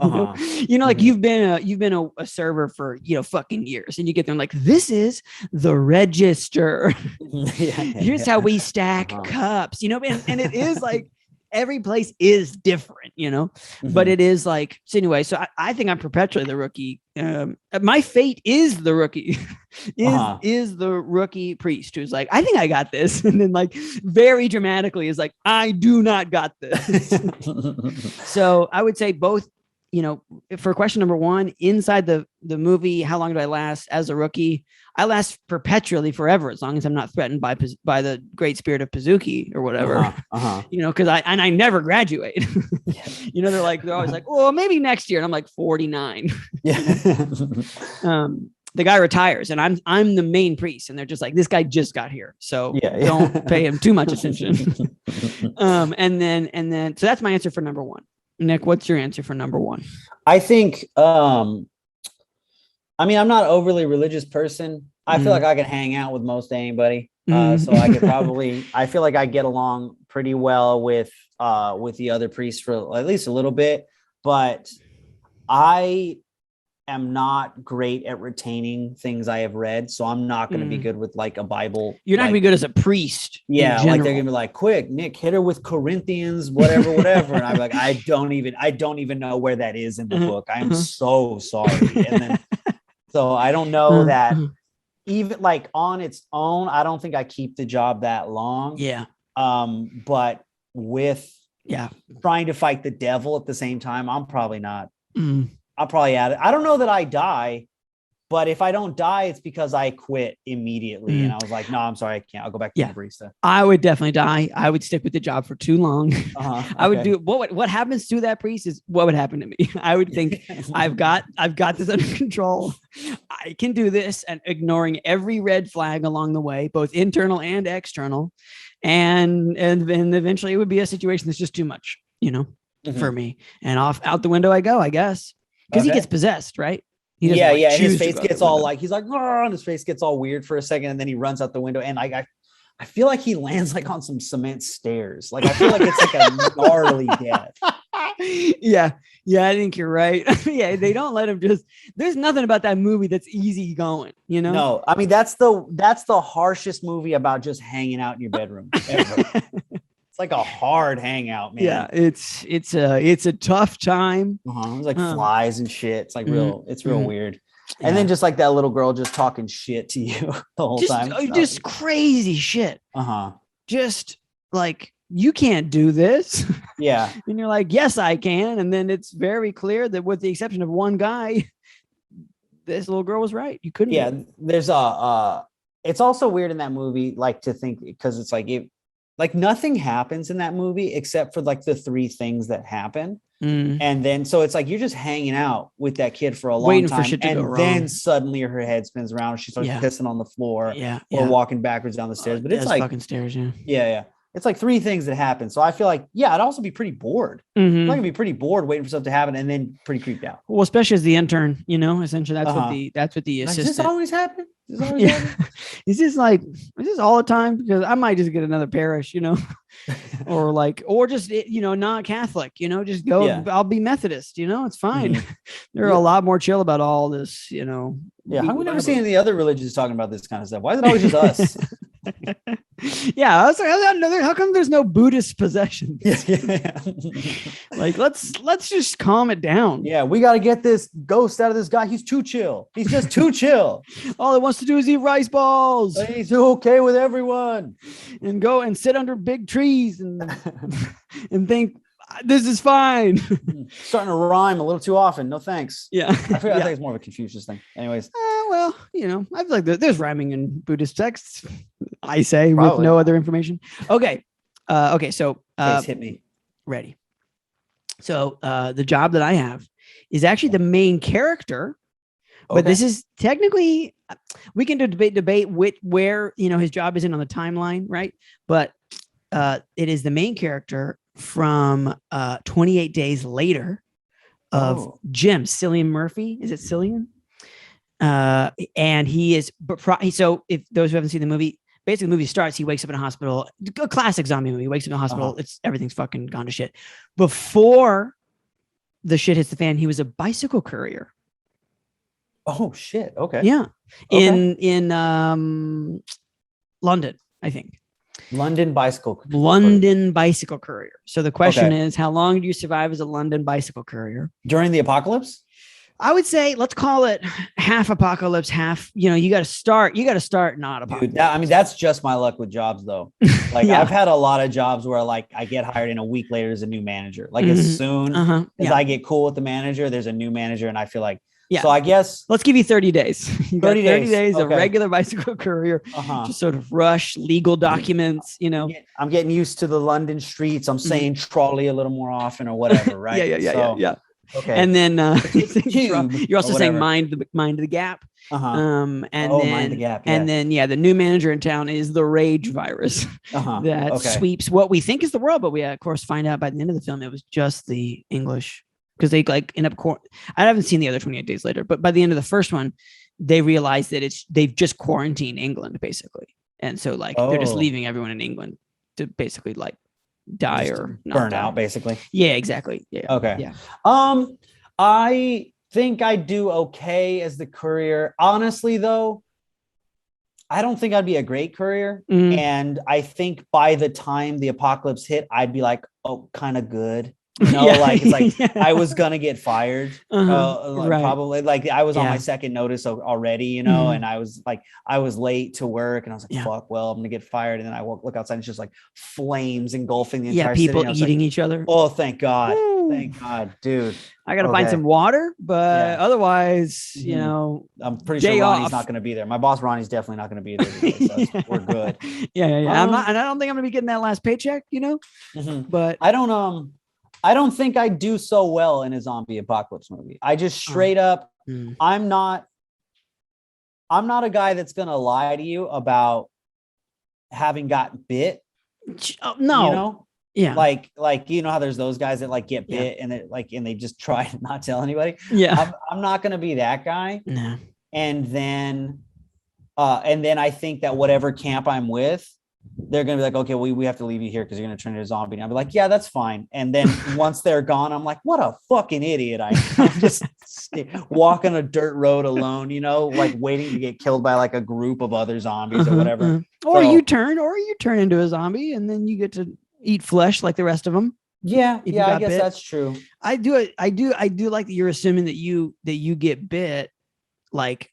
You know, like you've been a server for, you know, fucking years, and you get there and like, this is the register. Here's how we stack cups, you know, and it is like every place is different, you know, but it is like, so anyway, so I think I'm perpetually the rookie. My fate is the rookie, is the rookie priest who's like, I think I got this. And then like very dramatically is like, I do not got this. So I would say both, you know, for question number one, inside the movie, how long do I last as a rookie? I last perpetually forever, as long as I'm not threatened by the great spirit of Pizookie or whatever. You know, because I never graduate. You know, they're always like, well, maybe next year, and I'm like 49. Yeah. The guy retires, and I'm the main priest, and they're just like, this guy just got here, so don't pay him too much attention. And then so that's my answer for number one. Nick, what's your answer for number one? I think, I mean, I'm not an overly religious person. I feel like I can hang out with most anybody. So I could probably, I feel like I get along pretty well with the other priests for at least a little bit, but I am not great at retaining things I have read. So I'm not going to be good with like a Bible. You're not going to be good as a priest. Yeah. Like they're going to be like, quick, Nick, hit her with Corinthians, whatever. And I'm like, I don't even know where that is in the book. I'm so sorry. And then, so I don't know that even like on its own, I don't think I keep the job that long. Yeah. But with trying to fight the devil at the same time, I'm probably not. I'll probably add it. I don't know that I die, but if I don't die, it's because I quit immediately. And I was like, no, I'm sorry, I can't. I'll go back to the barista. I would definitely die. I would stick with the job for too long. I would do what happens to that priest is what would happen to me. I would think I've got this under control. I can do this, and ignoring every red flag along the way, both internal and external. And then eventually it would be a situation that's just too much, you know, for me. And out the window I go, I guess. Because he gets possessed, right? And his face gets all like, he's like, and his face gets all weird for a second, and then he runs out the window. And I feel like he lands like on some cement stairs. Like I feel like it's like a gnarly death. Yeah, I think you're right. Yeah, they don't let him just. There's nothing about that movie that's easy going, you know. No, I mean that's the harshest movie about just hanging out in your bedroom ever. It's like a hard hangout, man. Yeah, it's a tough time. It's like flies and shit. It's like real. It's real weird. And then just like that little girl just talking shit to you the whole time. Just crazy shit. Uh-huh. Just like, you can't do this. Yeah. And you're like, yes, I can. And then it's very clear that with the exception of one guy, this little girl was right. You couldn't. Yeah. There's it's also weird in that movie, like to think, because it's like nothing happens in that movie except for like the three things that happen. And then so it's like you're just hanging out with that kid for a long Waiting time, for shit to go and wrong. then suddenly her head spins around and she starts pissing on the floor, or walking backwards down the stairs. But it's like fucking stairs, yeah. It's like three things that happen. So I feel like, I'd also be pretty bored. I'm gonna be pretty bored waiting for stuff to happen, and then pretty creeped out. Well, especially as the intern, essentially that's what the assistant. Does this always happen? Is this all the time? Because I might just get another parish, or just not Catholic, just go. Yeah. I'll be Methodist, it's fine. They're a lot more chill about all this, Yeah, how come we never see any of the other religions talking about this kind of stuff? Why is it always just us? Yeah, I was like, how come there's no Buddhist possessions? Yeah. Like, let's just calm it down. Yeah, we got to get this ghost out of this guy. He's too chill. He's just too chill. All he wants to do is eat rice balls. He's okay with everyone. And go and sit under big trees and think this is fine. Starting to rhyme a little too often. No thanks. Yeah. I think it's more of a Confucius thing. Anyways. Well, I feel like there's rhyming in Buddhist texts, I say, Probably. with no other information. Okay. So Hit me. Ready. So the job that I have is actually the main character, but this is technically, we can debate where his job isn't on the timeline, right? But it is the main character from 28 Days Later of Jim, Cillian Murphy. Is it Cillian? And he is, so if those who haven't seen the movie, basically the movie starts, he wakes up in a hospital, a classic zombie movie, wakes up in a hospital. Everything's fucking gone to shit. Before the shit hits the fan, he was a bicycle courier. Oh shit. Okay. Yeah. Okay. In London, I think. London bicycle courier. So the question is, how long do you survive as a London bicycle courier? During the apocalypse? I would say, let's call it half apocalypse, half, you got to start not apocalypse. Dude, that's just my luck with jobs though. Like I've had a lot of jobs where like I get hired and a week later there's a new manager. Like as soon as I get cool with the manager, there's a new manager. And I feel like, so I guess let's give you 30 days. 30 days okay. of regular bicycle courier, just sort of rush legal documents, I'm getting used to the London streets. I'm saying trolley a little more often or whatever. Right. Yeah. Okay. And then you're also saying mind the gap. Mind the gap. And then the new manager in town is the rage virus that sweeps what we think is the world, but we of course find out by the end of the film it was just the English, because they like end up. I haven't seen the other 28 Days Later, but by the end of the first one, they realize that they've just quarantined England basically, and so like they're just leaving everyone in England to basically like die or burn out basically. Yeah, exactly. Yeah. Okay. Yeah. I think I do okay as the courier. Honestly though, I don't think I'd be a great courier. And I think by the time the apocalypse hit, I'd be like, oh, kind of good. Like it's like I was gonna get fired. Probably like I was on my second notice already, and I was late to work, and I was like, fuck, well, I'm gonna get fired. And then I look outside, and it's just like flames engulfing the entire people city. eating each other. Oh, thank God. Thank God, dude. I gotta find some water, but otherwise, I'm pretty sure Ronnie's not gonna be there. My boss Ronnie's definitely not gonna be there today, so we're good. I'm not, and I don't think I'm gonna be getting that last paycheck, but I don't think I do so well in a zombie apocalypse movie. I just straight up, I'm not a guy that's going to lie to you about having gotten bit. No. Yeah. Like, how there's those guys that like get bit and they just try to not tell anybody. Yeah. I'm not going to be that guy. No. And then I think that whatever camp I'm with, they're going to be like, okay, we have to leave you here because you're going to turn into a zombie. And I'll be like, yeah, that's fine. And then once they're gone, I'm like, what a fucking idiot. I'm just walking a dirt road alone, like waiting to get killed by like a group of other zombies or whatever. Or you turn into a zombie and then you get to eat flesh like the rest of them. Yeah. I guess that's true. I do like that you're assuming that you get bit like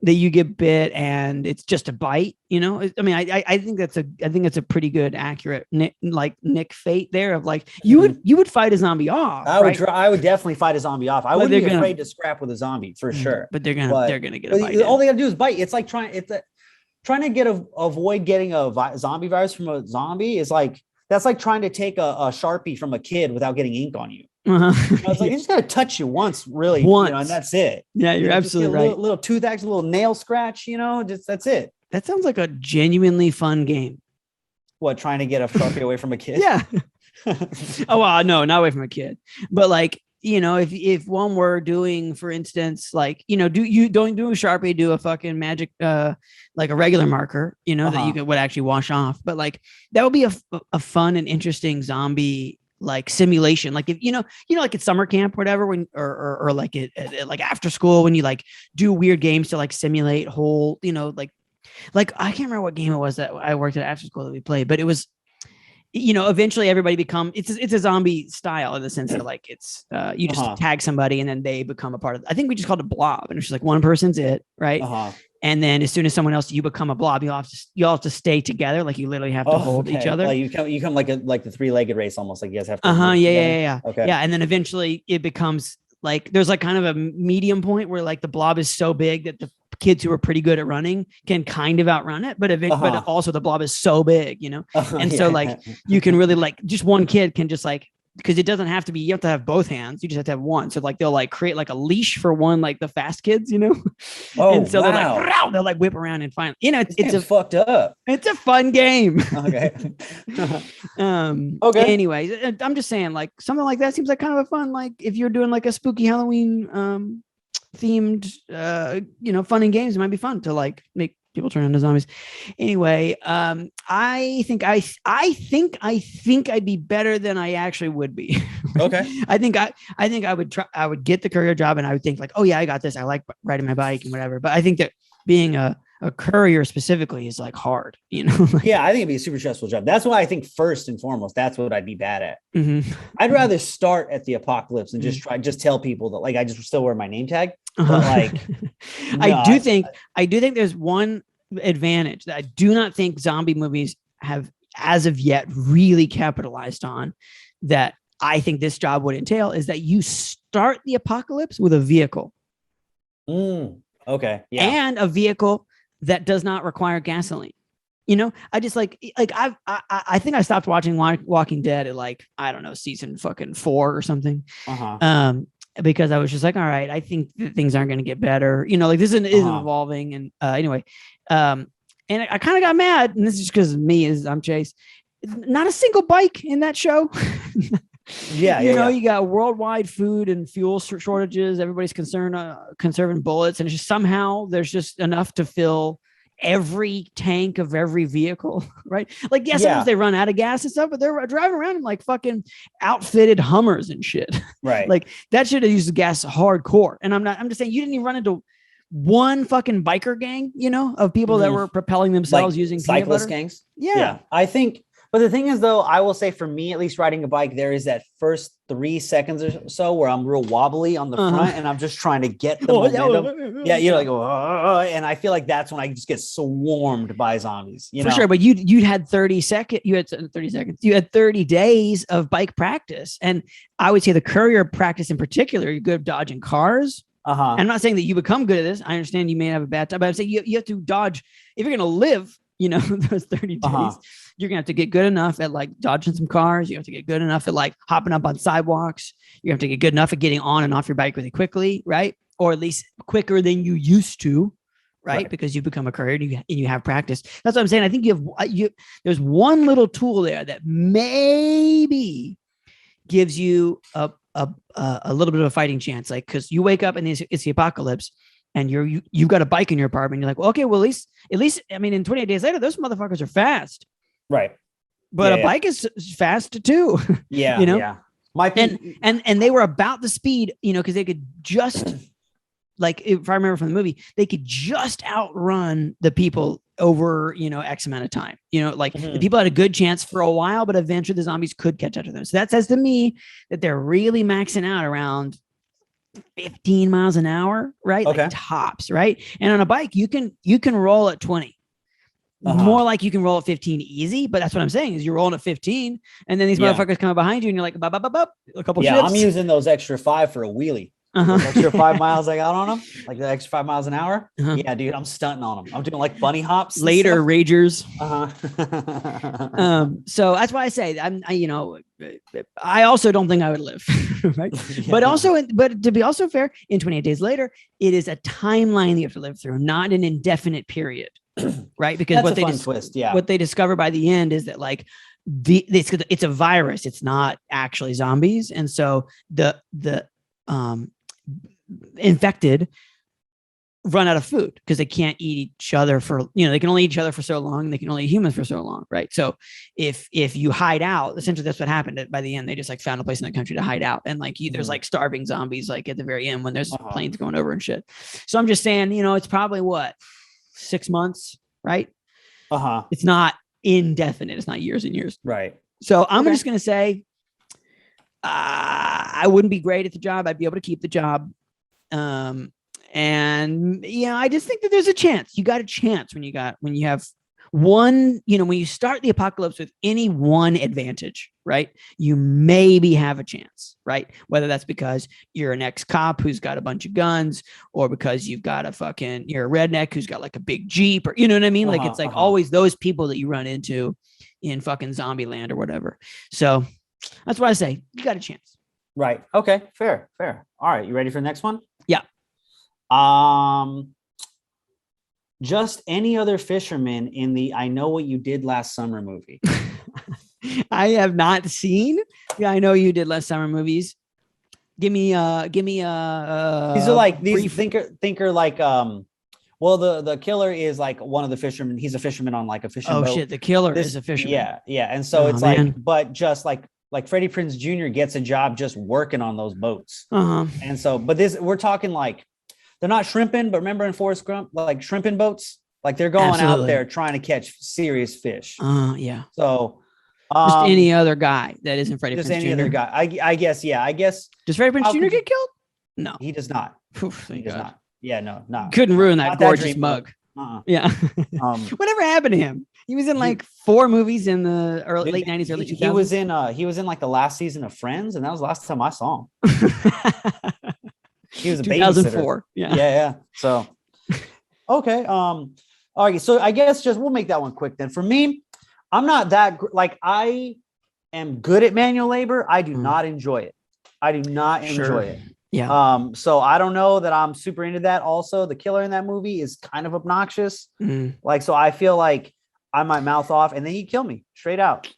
that you get bit and it's just a bite, I mean, I think that's a pretty good, accurate Nick Fate there of like, you would fight a zombie off. I would definitely fight a zombie off. I wouldn't be afraid to scrap with a zombie for sure. But they're gonna get a bite. All they gotta do is bite. It's like trying to avoid getting a zombie virus from a zombie is like, that's like trying to take a Sharpie from a kid without getting ink on you. It's like, you just gotta touch you once, and that's it. Yeah, you're absolutely right. Little tooth action, a little nail scratch, just that's it. That sounds like a genuinely fun game. What, trying to get a Sharpie away from a kid? Yeah. Oh, well, no, not away from a kid. But like, if one were doing, for instance, like, don't do a Sharpie, do a fucking magic, like a regular marker, that you would actually wash off. But like, that would be a fun and interesting zombie like simulation. Like if like at summer camp, whatever, when or like at like after school, when you like do weird games to like simulate whole, like I can't remember what game it was that I worked at after school that we played, but it was, eventually everybody it's a zombie style in the sense that like it's you just tag somebody and then they become a part of. I think we just called it blob, and it's just like one person's it, right? And then as soon as someone else, you become a blob, you all have to stay together. Like you literally have to hold each other. Like you come like the 3-legged race, almost like you guys have to. Yeah. Okay. Yeah. And then eventually it becomes like, there's like kind of a medium point where like the blob is so big that the kids who are pretty good at running can kind of outrun it, but but also the blob is so big, and so like you can really like, just one kid can just like, because it doesn't have to be, you have to have both hands, you just have to have one. So like they'll like create like a leash for one, like the fast kids, and so they'll like whip around and find, it's a fucked up. It's a fun game. Okay. Okay. Anyways, I'm just saying, like something like that seems like kind of a fun, like if you're doing like a spooky Halloween themed fun and games, it might be fun to like make people turn into zombies. Anyway, I think I'd be better than I actually would be. Okay. I think I would try. I would get the courier job, and I would think like, oh yeah, I got this. I like riding my bike and whatever. But I think that being a courier specifically is like hard. Yeah, I think it'd be a super stressful job. That's why I think first and foremost, that's what I'd be bad at. Mm-hmm. I'd rather start at the apocalypse and just tell people that like I just still wear my name tag. But like, I do think there's one advantage that I do not think zombie movies have as of yet really capitalized on, that I think this job would entail, is that you start the apocalypse with a vehicle. Okay. Yeah. And a vehicle that does not require gasoline. I just I think I stopped watching Walking Dead at like, I don't know, season fucking 4 or something. Because I was just like, all right, I think that things aren't going to get better. Like this isn't evolving. And anyway, and I kind of got mad, and this is just because I'm Chase. Not a single bike in that show. You got worldwide food and fuel shortages. Everybody's concerned conserving bullets, and it's just somehow there's just enough to fill every tank of every vehicle, right? Like, sometimes they run out of gas and stuff, but they're driving around in like fucking outfitted Hummers and shit. Right. Like that should have used gas hardcore. And I'm just saying, you didn't even run into one fucking biker gang, of people that were propelling themselves like using cyclist gangs. Yeah. I think, but the thing is though, I will say for me, at least riding a bike, there is that first 3 seconds or so where I'm real wobbly on the front and I'm just trying to get the momentum. Yeah. You're like, and I feel like that's when I just get swarmed by zombies, For sure. But you had 30 seconds. You had 30 seconds. You had 30 days of bike practice. And I would say the courier practice in particular, you're good at dodging cars. I'm not saying that you become good at this. I understand you may have a bad time, but I'm saying you have to dodge if you're going to live, those 30 days. You're gonna have to get good enough at like dodging some cars. You have to get good enough at like hopping up on sidewalks. You have to get good enough at getting on and off your bike really quickly, right? Or at least quicker than you used to, right? Because you become a courier and you have practice. That's what I'm saying. I think there's one little tool there that maybe gives you a little bit of a fighting chance, like because you wake up and it's the apocalypse. And you've got a bike in your apartment. You're like, well, okay, well, at least, I mean, in 28 days later, those motherfuckers are fast. Right. But a bike is fast too. Yeah. Yeah. And they were about the speed, because they could just like, if I remember from the movie, they could just outrun the people over, X amount of time, the people had a good chance for a while, but eventually the zombies could catch up to them. So that says to me that they're really maxing out around 15 miles an hour, right? Okay. Like tops, right? And on a bike, you can roll at 20. More like you can roll at 15 easy, but that's what I'm saying is you're rolling at 15, and then these motherfuckers come up behind you, and you're like, bop, bop, bop, bop, a couple shifts. I'm using those extra 5 for a wheelie. Those extra 5 miles I got on them, like the extra 5 miles an hour. Yeah, dude, I'm stunting on them. I'm doing like bunny hops. Later, ragers. Uh-huh. So that's why I say I also don't think I would live, right? Yeah. But to be also fair, in 28 days later, it is a timeline that you have to live through, not an indefinite period. Right, because what they discover by the end is that like it's a virus, it's not actually zombies, and so the infected run out of food because they can't eat each other for they can only eat each other for so long, they can only eat humans for so long, right? So if you hide out, essentially that's what happened. By the end, they just like found a place in the country to hide out, and like there's like starving zombies like at the very end when there's planes going over and shit. So I'm just saying, it's probably 6 months, right? It's not indefinite. It's not years and years. Right. So I'm just going to say, I wouldn't be great at the job. I'd be able to keep the job. And I just think that there's a chance. You got a chance when you have one, when you start the apocalypse with any one advantage, right? You maybe have a chance, right? Whether that's because you're an ex-cop who's got a bunch of guns, or because you're a redneck who's got like a big Jeep, or you know what I mean? Like it's like always those people that you run into in fucking zombie land or whatever. So that's why I say you got a chance. Right. Okay. Fair. All right. You ready for the next one? Yeah. Just any other fisherman in the I Know What You Did Last Summer movie. I have not seen I Know You Did Last Summer movies. Give me these are like these thinker like the killer is like one of the fishermen. He's a fisherman on like a fishing boat. Oh shit, the killer is a fisherman. Yeah. And so it's like, but just like Freddie Prinze Jr. gets a job just working on those boats. And so, but we're talking like, they're not shrimping, but remember in Forrest Gump, like shrimping boats, like they're going out there trying to catch serious fish. Yeah. So just any other guy that isn't Freddie Prinze Jr. Just any other guy. I guess. Does Freddie Prinze Jr. get killed? No, he does not. He does not. Yeah, no. Couldn't ruin that gorgeous mug. Yeah. Whatever happened to him? He was in like 4 movies in the late 90s, early 2000s. He was in like the last season of Friends, and that was the last time I saw him. He was a 2004. Yeah. So, okay. All right. So I guess we'll make that one quick then. For me, I'm not that like I am good at manual labor. I do not enjoy it. Enjoy it. Yeah. So I don't know that I'm super into that. Also, the killer in that movie is kind of obnoxious. Like, so I feel like I might mouth off and then he'd kill me straight out.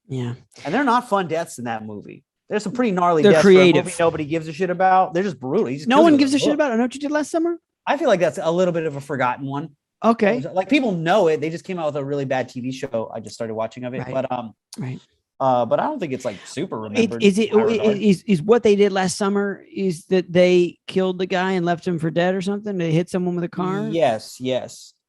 Yeah. And they're not fun deaths in that movie. There's some pretty gnarly deaths. They're creative. For a movie nobody gives a shit about. They're just brutal. No one gives a shit about it. I Know What You Did Last Summer. I feel like that's a little bit of a forgotten one. Okay. Like people know it. They just came out with a really bad TV show. I just started watching of it. Right. But but I don't think it's like super remembered. Is what they did last summer is that they killed the guy and left him for dead or something? They hit someone with a car? Yes.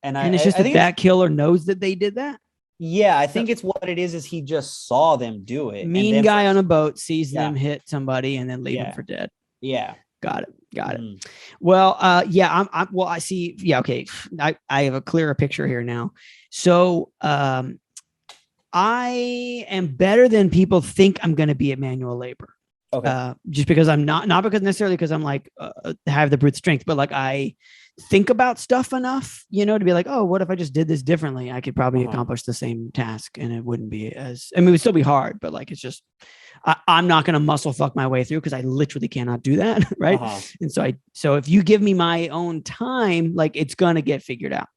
And it's just that killer knows that they did that? Yeah, I think it's what it is he just saw them do it. Mean guy on a boat sees them hit somebody and then leave him for dead. Yeah. Got it. Well, I see. Yeah. Okay. I have a clearer picture here now. So, I am better than people think I'm going to be at manual labor. Okay. Just because I'm not because necessarily because I'm like have the brute strength, but like I think about stuff enough, to be like, oh, what if I just did this differently? I could probably accomplish the same task and it wouldn't be it would still be hard, but like, it's just, I'm not going to muscle fuck my way through because I literally cannot do that. Right. And so if you give me my own time, like it's going to get figured out.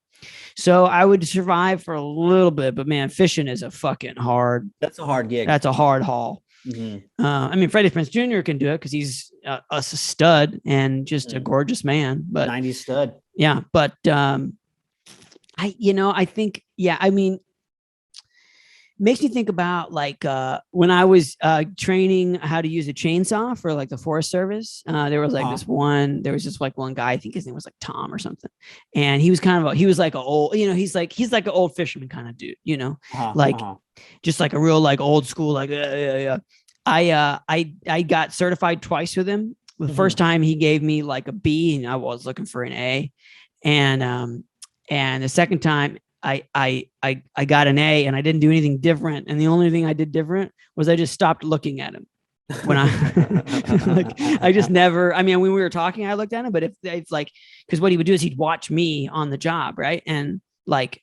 So I would survive for a little bit, but man, fishing is a fucking hard. That's a hard gig. That's a hard haul. I mean, Freddie Prinze Jr. can do it because he's a stud and just a gorgeous man. But 90s stud. Yeah, but I think makes me think about like when I was training how to use a chainsaw for like the Forest Service. There was like one guy, I think his name was like Tom or something, and he was like an old, he's like an old fisherman kind of dude, just like a real like old school like I got certified twice with him. The first time he gave me like a B, and I was looking for an A, and the second time I got an A, and I didn't do anything different, and the only thing I did different was I just stopped looking at him. When I like, I just never, I mean, when we were talking, I looked at him, but if it's like, because what he would do is he'd watch me on the job, right, and like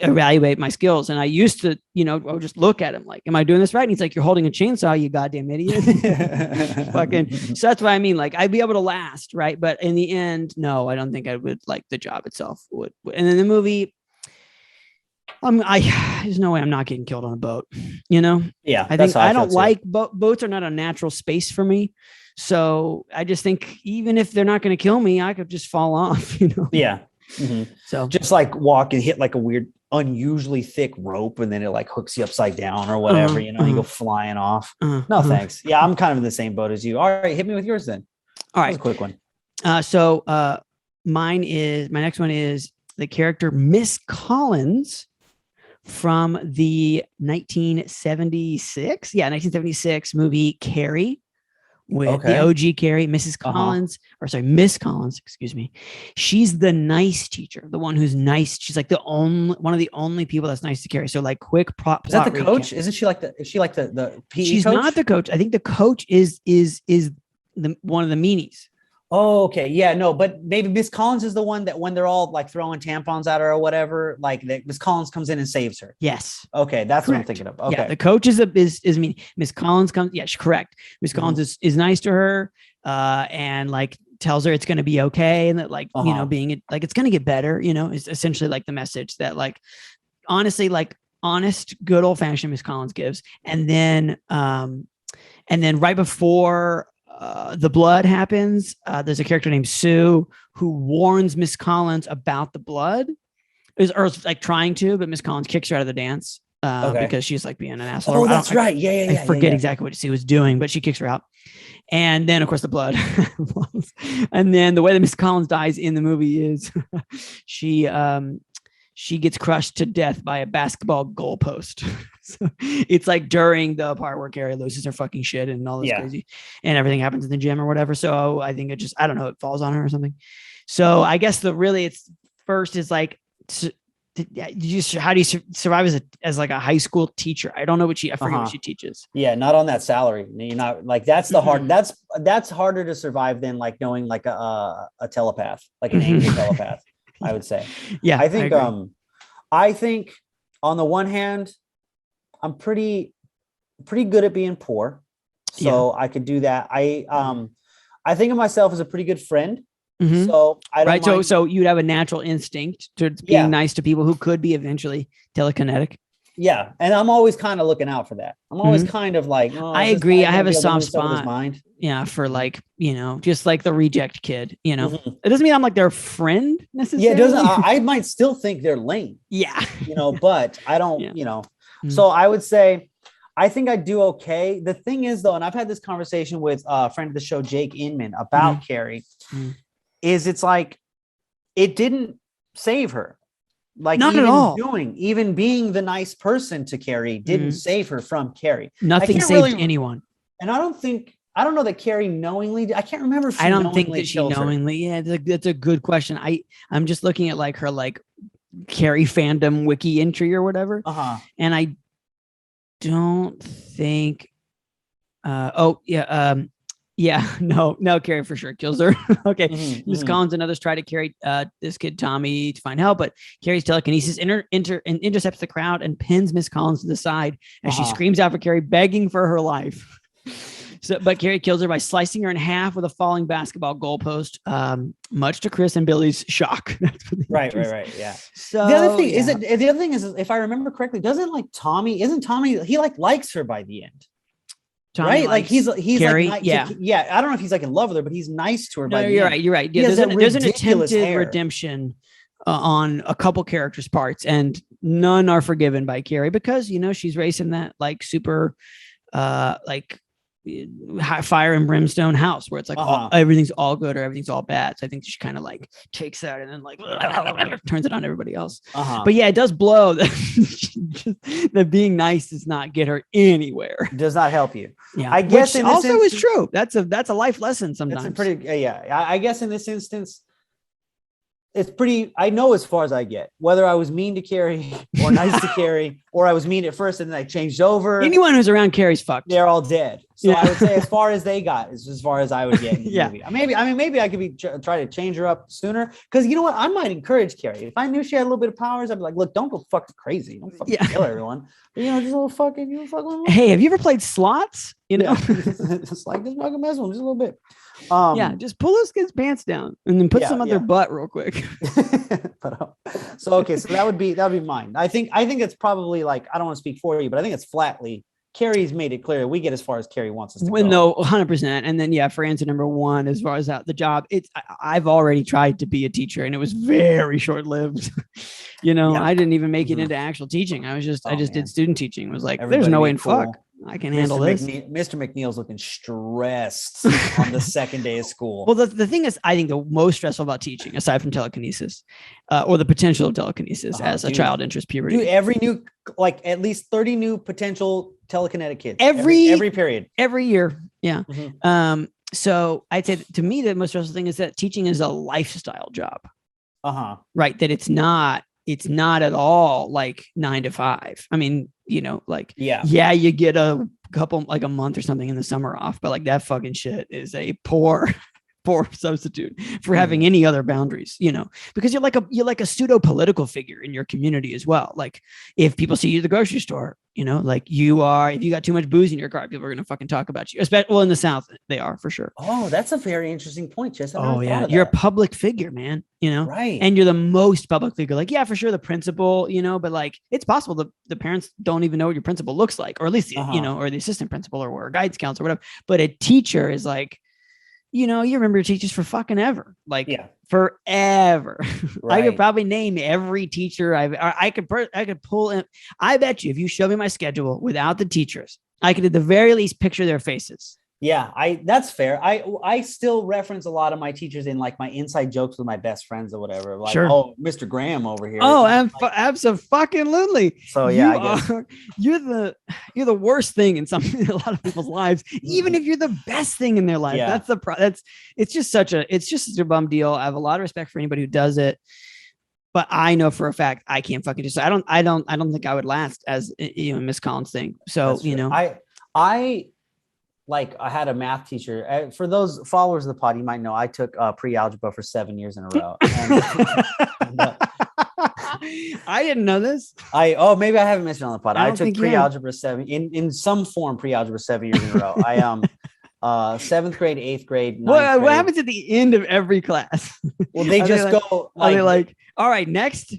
evaluate my skills. And I used to, I would just look at him like, am I doing this right? And he's like, you're holding a chainsaw, you goddamn idiot. Fucking. So that's what I mean. Like, I'd be able to last, right? But in the end, no, I don't think I would. Like, the job itself would. And then the movie, there's no way I'm not getting killed on a boat. Yeah, I think I don't like boats are not a natural space for me. So I just think even if they're not going to kill me, I could just fall off. Yeah. Mm-hmm. So just like walk and hit like a weird, unusually thick rope, and then it like hooks you upside down or whatever. You go flying off. No thanks. Yeah, I'm kind of in the same boat as you. All right, hit me with yours then. All right, a quick one. My next one is the character Miss Collins from the 1976 movie Carrie, with the OG Carrie, Miss Collins, excuse me. She's the nice teacher, the one who's nice. She's like one of the only people that's nice to Carrie. So like quick plot. Is that the coach? Isn't she like is she like the PE She's coach? not the coach. I think the coach is one of the meanies. Oh, okay. Yeah, no, but maybe Miss Collins is the one that when they're all like throwing tampons at her or whatever, like Miss Collins comes in and saves her. Yes. Okay, that's correct. What I'm thinking of. Okay. Yeah, the coach is mean. Miss Collins comes. Yeah, she's correct. Miss Collins is nice to her, and like tells her it's going to be okay, and that like being like it's going to get better. Is essentially like the message that like honestly like honest good old fashioned Miss Collins gives, and then right before the blood happens, there's a character named Sue who warns Miss Collins about the blood, or like trying to, but Miss Collins kicks her out of the dance because she's like being an asshole. Oh, that's right. Yeah. I forget exactly what she was doing, but she kicks her out. And then, of course, the blood. And then the way that Miss Collins dies in the movie is she gets crushed to death by a basketball goalpost. So it's like during the part where Carrie loses her fucking shit and all this crazy, and everything happens in the gym or whatever. So I think I don't know, it falls on her or something. So I guess it's first is like, how do you survive as like a high school teacher? I don't know I forget what she teaches. Yeah, not on that salary. You're not like that's the hard. That's harder to survive than like knowing like a telepath, like an angry telepath. I would say. Yeah, I think on the one hand, I'm pretty good at being poor, so I could do that. I think of myself as a pretty good friend. Mm-hmm. So I don't mind. So you'd have a natural instinct to being nice to people who could be eventually telekinetic. Yeah, and I'm always kind of looking out for that. I'm always kind of like, I agree. I have a soft spot. Yeah, for like just like the reject kid. It doesn't mean I'm like their friend necessarily. Yeah, it doesn't. I might still think they're lame. Yeah, but I don't. So I would say, I think I do okay. The thing is though, and I've had this conversation with a friend of the show, Jake Inman, about Carrie. Is it's like it didn't save her. Like not at all. Even being the nice person to Carrie didn't save her from Carrie. Nothing saved anyone. And I don't know that Carrie knowingly. I can't remember. If I don't think that she knowingly. Yeah, that's a good question. I'm just looking at like her like Carrie fandom wiki entry or whatever, and I don't think. No, Carrie for sure kills her. Okay. Miss Collins and others try to carry this kid Tommy to find help, but Carrie's telekinesis intercepts the crowd and pins Miss Collins to the side as she screams out for Carrie, begging for her life. But Carrie kills her by slicing her in half with a falling basketball goalpost, much to Chris and Billy's shock. Right. Yeah. So the other thing is, if I remember correctly, isn't Tommy, he like likes her by the end. Tommy, right, like he's Carrie, like I don't know if he's like in love with her, but he's nice to her. No, you're right. Yeah, there's an attempted redemption on a couple characters' parts, and none are forgiven by Carrie because she's racing that like super, like fire and brimstone house where it's like Uh-huh. everything's all good or everything's all bad. So I think she kind of like takes that and then like turns it on everybody else. Uh-huh. But yeah, it does blow that being nice does not get her anywhere. Does not help you. Yeah, I guess which in this also is instance- true. That's a life lesson sometimes. It's a pretty, I guess in this instance, it's pretty, I know as far as I get, whether I was mean to Carrie or nice to Carrie, or I was mean at first and then I changed over. Anyone who's around Carrie's fucked. They're all dead. So Yeah. I would say as far as they got is as far as I would get in the Yeah. movie. Maybe I could be try to change her up sooner. Because you know what? I might encourage Carrie. If I knew she had a little bit of powers, I'd be like, look, don't go fucking crazy. Don't fucking kill everyone. But, just a little fucking, Hey, have you ever played slots? Just like this fucking mess with them just a little bit. Yeah, just pull those kids' pants down and then put some on their butt real quick. So that would be mine. I think it's probably like, I don't want to speak for you, but I think it's flatly Carrie's made it clear we get as far as Carrie wants us to go. No, 100%. And then for answer number one, as far as the job, I've already tried to be a teacher and it was very short lived. I didn't even make it into actual teaching. I just did student teaching. It was like, there's no way in fuck I can handle this. Mr. McNeil's looking stressed on the second day of school. Well, the thing is, I think the most stressful about teaching, aside from telekinesis, or the potential of telekinesis as a child enters puberty. Dude, every new, like at least 30 new potential telekinetic kids. Every period. Every year. Yeah. Mm-hmm. So I'd say to me, the most stressful thing is that teaching is a lifestyle job. Right. That it's not at all like 9 to 5. I mean, you get a couple, like a month or something in the summer off, but like that fucking shit is a poor substitute for having any other boundaries, because you're like a pseudo political figure in your community as well. Like if people see you at the grocery store, like if you got too much booze in your car, people are going to fucking talk about you. Especially, well, in the South, they are for sure. Oh, that's a very interesting point, Jess. Oh yeah. You're a public figure, man, right. And you're the most public figure. Like, yeah, for sure. The principal, but like, it's possible the parents don't even know what your principal looks like, or at least, or the assistant principal or a guidance counselor, whatever. But a teacher is like, you remember your teachers for fucking ever, like forever. Right. I could probably name every teacher I could pull in. I bet you if you show me my schedule without the teachers, I could at the very least picture their faces. Yeah, that's fair. I still reference a lot of my teachers in like my inside jokes with my best friends or whatever. Like, oh, Mr. Graham over here. Oh, absolutely. So yeah, I guess you're the worst thing in a lot of people's lives, even if you're the best thing in their life. Yeah. It's just such a bum deal. I have a lot of respect for anybody who does it. But I know for a fact I can't fucking just. I don't think I would last as Miss Collins thing. So I had a math teacher. For those followers of the pod, you might know I took pre-algebra for 7 years in a row. I didn't know this. Maybe I haven't mentioned on the pod. I took pre-algebra 7 in some form. Pre-algebra 7 years in a row. I 7th grade, 8th grade. What happens at the end of every class? Well, they just go. Are they like, all right, next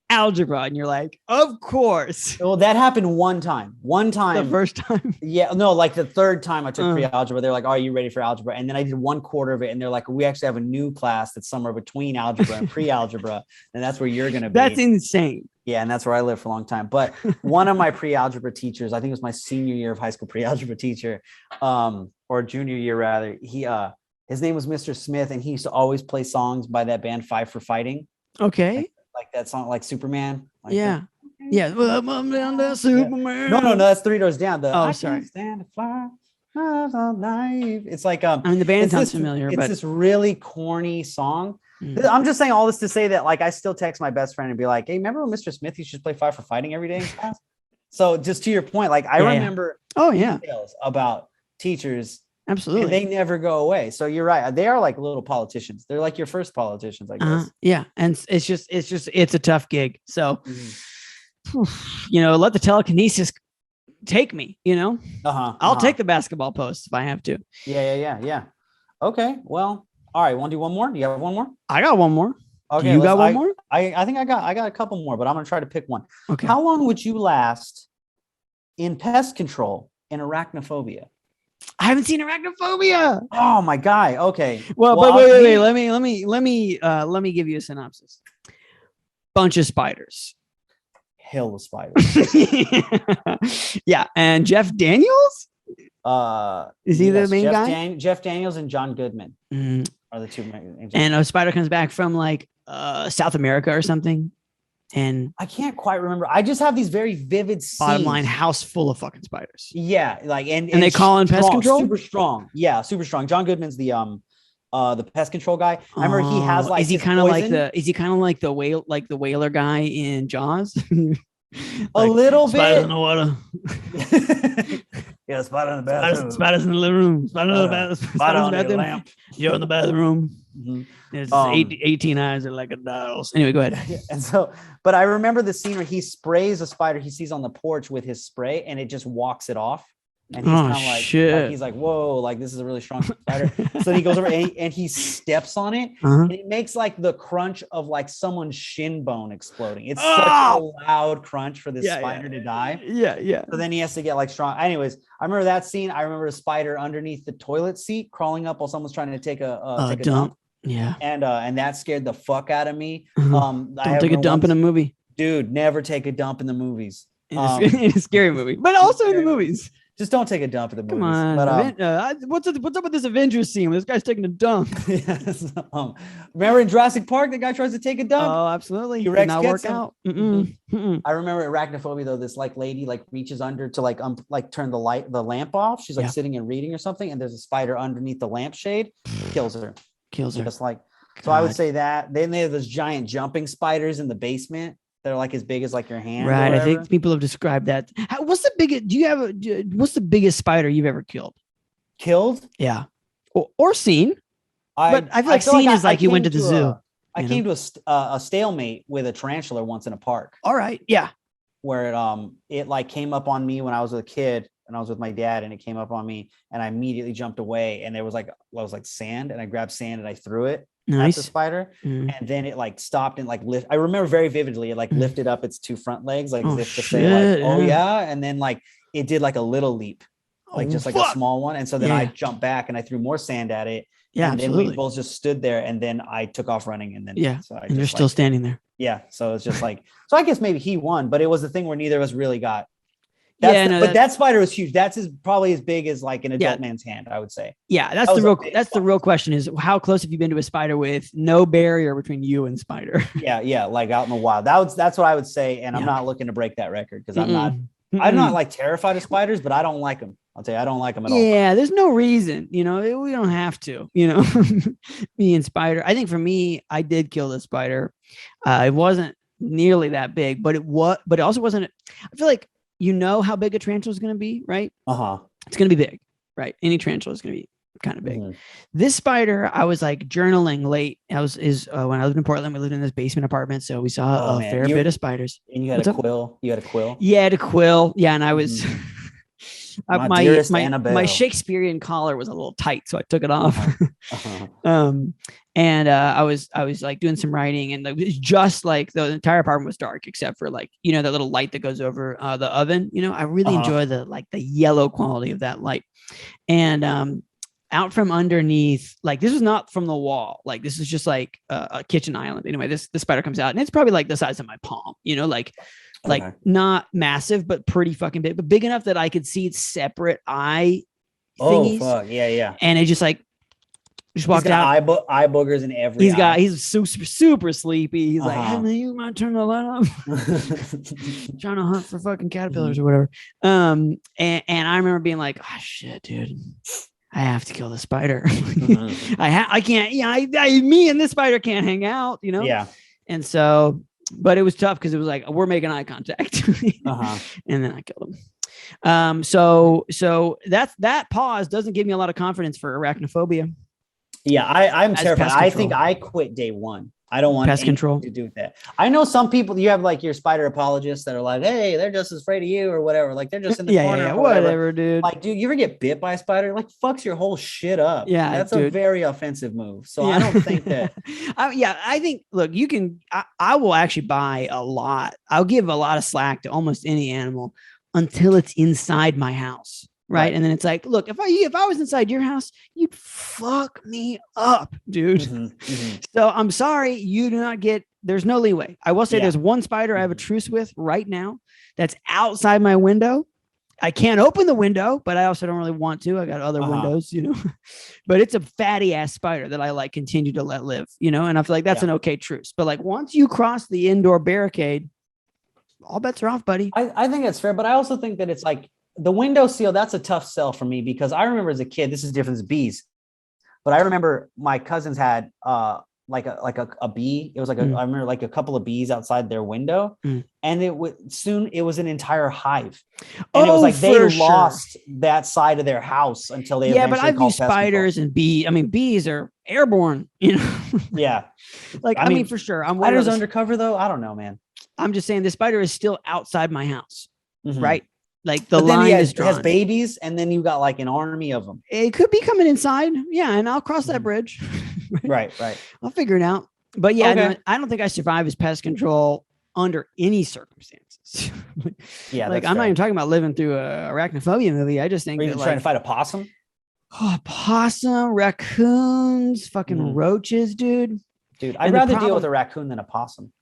algebra, and you're like, of course. Well, that happened one time. The first time. Yeah, no, like the third time I took pre-algebra, they're like, are you ready for algebra? And then I did 1/4 of it, and they're like, we actually have a new class that's somewhere between algebra and pre-algebra, and that's where you're gonna be. That's insane. Yeah, and that's where I lived for a long time. But one of my pre-algebra teachers, I think it was my senior year of high school pre-algebra teacher, or junior year rather, his name was Mr. Smith, and he used to always play songs by that band Five for Fighting. Okay. Like that song, like Superman. Like yeah. Yeah. Well, I'm down to Superman. No, that's Three Doors Down. Sorry. Stand to fly. It's like I mean, the band sounds familiar, but it's this really corny song. I'm just saying all this to say that like I still text my best friend and be like, hey, remember when Mr. Smith used to play Five for Fighting every day in class? So just to your point, like I remember details about teachers. Absolutely. And they never go away. So you're right. They are like little politicians. They're like your first politicians, I guess. Yeah. And it's a tough gig. So, let the telekinesis take me, I'll take the basketball post if I have to. Yeah. Okay. Well, all right. Want to do one more? Do you have one more? I got one more. Okay. You got one more? I think I got a couple more, but I'm going to try to pick one. Okay. How long would you last in pest control and arachnophobia? I haven't seen Arachnophobia. Oh my guy. Okay. Well, but wait. Let me give you a synopsis. Bunch of spiders. Hill of spiders. Yeah, and Jeff Daniels Is he the main guy? Jeff Daniels and John Goodman are the two main. And a spider comes back from like South America or something. And I can't quite remember. I just have these very vivid scenes. Bottom line, house full of fucking spiders. Yeah, like and they call in pest control. Super strong. Yeah, super strong. John Goodman's the pest control guy. I remember he has like. Is he kind of like the? Is he kind of like the whale, like the whaler guy in Jaws? A little bit. Spiders in the water. Yeah, spider in the bathroom. Spiders in the living room. Spider in the bathroom. Spider in the bathroom. Lamp. You're in the bathroom. Mm-hmm. There's 18 eyes are like a doll's. Anyway, go ahead. And so, but I remember the scene where he sprays a spider he sees on the porch with his spray, and it just walks it off. And he's kind of like, he's like, whoa, like this is a really strong spider. So then he goes over and he steps on it, and it makes like the crunch of like someone's shin bone exploding. It's such a loud crunch for this spider to die. Yeah. So then he has to get like strong. Anyways, I remember that scene. I remember a spider underneath the toilet seat crawling up while someone's trying to take a dump. Yeah. And that scared the fuck out of me. Don't take a dump in a movie. Dude, never take a dump in the movies. In a scary movie, but also in the movies. Just don't take a dump in the movies. Come on. But, what's up with this Avengers scene where this guy's taking a dump? Yes. Remember in Jurassic Park, the guy tries to take a dump? Oh, absolutely. Did not work out. I remember Arachnophobia though. This like lady like reaches under to like turn the lamp off. She's like sitting and reading or something, and there's a spider underneath the lampshade. Kills her. Just like. So I would say that. Then they have those giant jumping spiders in the basement. They're like as big as like your hand. Right. I think people have described that. What's the biggest spider you've ever killed? Killed? Yeah. Or seen. But I feel like seen is like you went to the zoo. I came to a stalemate with a tarantula once in a park. All right. Yeah. Where it like came up on me when I was a kid and I was with my dad, and it came up on me and I immediately jumped away, and there was like sand, and I grabbed sand and I threw it. Nice. At the spider, and then it like stopped and like lift. I remember very vividly it like lifted up its two front legs, like as if to say like, oh yeah, and then like it did like a little leap, like just like a small one, and so then I jumped back and I threw more sand at it. Yeah, and absolutely. then we both just stood there, and then I took off running, and then and you're still standing there. Yeah, so it's just like so. I guess maybe he won, but it was the thing where neither of us really got. But that spider was huge. That's probably as big as like an adult man's hand, I would say. Yeah, that's the real question is how close have you been to a spider with no barrier between you and spider? Yeah, like out in the wild. That's what I would say, and I'm not looking to break that record because I'm not like terrified of spiders, but I don't like them. I'll tell you, I don't like them at all. Yeah, there's no reason, we don't have to, me and spider. I think for me, I did kill the spider. It wasn't nearly that big, but it also wasn't. I feel like. How big a tarantula is going to be, right? It's going to be big, right? Any tarantula is going to be kind of big. This spider, I was like journaling late. When I lived in Portland, we lived in this basement apartment, so we saw a fair bit of spiders. And you had a quill. You had a quill. Yeah, I had a quill. Yeah, and I was my Shakespearean collar was a little tight, so I took it off. And I was like doing some writing, and it was just like the entire apartment was dark except for like that little light that goes over the oven. I really enjoy the yellow quality of that light. And out from underneath, like this was not from the wall, like this is just like a kitchen island. Anyway, this spider comes out, and it's probably like the size of my palm. Like not massive, but pretty fucking big, but big enough that I could see its separate eye thingies. Oh fuck, yeah. And it just walked out. Eye boogers in every. He's super sleepy. He's like, hey, you might turn the light off. Trying to hunt for fucking caterpillars or whatever. And I remember being like, oh shit, dude, I have to kill the spider. I can't. Me and this spider can't hang out. Yeah. And so. But it was tough because it was like we're making eye contact, and then I killed him. So that pause doesn't give me a lot of confidence for arachnophobia. Yeah, I'm terrified. I think I quit day one. I don't want pest control to do with that. I know some people. You have like your spider apologists that are like, "Hey, they're just as afraid of you or whatever. Like they're just in the corner." Yeah, whatever, dude. Like, dude, you ever get bit by a spider? Like, fucks your whole shit up. Yeah, that's a very offensive move. So I don't think that. I think. Look, you can. I will actually buy a lot. I'll give a lot of slack to almost any animal until it's inside my house. Right. And then it's like, look, if I was inside your house, you'd fuck me up, dude. So I'm sorry, you do not get, there's no leeway. I will say there's one spider I have a truce with right now that's outside my window. I can't open the window, but I also don't really want to. I got other windows, but it's a fatty ass spider that I like continue to let live, and I feel like that's an okay truce. But like once you cross the indoor barricade, all bets are off, buddy. I think it's fair, but I also think that it's like the window seal. That's a tough sell for me because I remember as a kid, this is different as bees, but I remember my cousins had like a bee. It was like I remember like a couple of bees outside their window, and it was an entire hive, and it was like they lost that side of their house until they but I've used spiders and bees. I mean, bees are airborne, Yeah, like I mean for sure. I'm spiders undercover though. I don't know, man. I'm just saying the spider is still outside my house, right? Like the line is drawn. It has babies, and then you got like an army of them. It could be coming inside, and I'll cross that bridge. Right. I'll figure it out. But yeah, no, I don't think I survive as pest control under any circumstances. Like I'm not even talking about living through a arachnophobia movie. I just think Are you trying to fight a possum? Oh, possum, raccoons, fucking roaches, dude. I'd rather deal with a raccoon than a possum.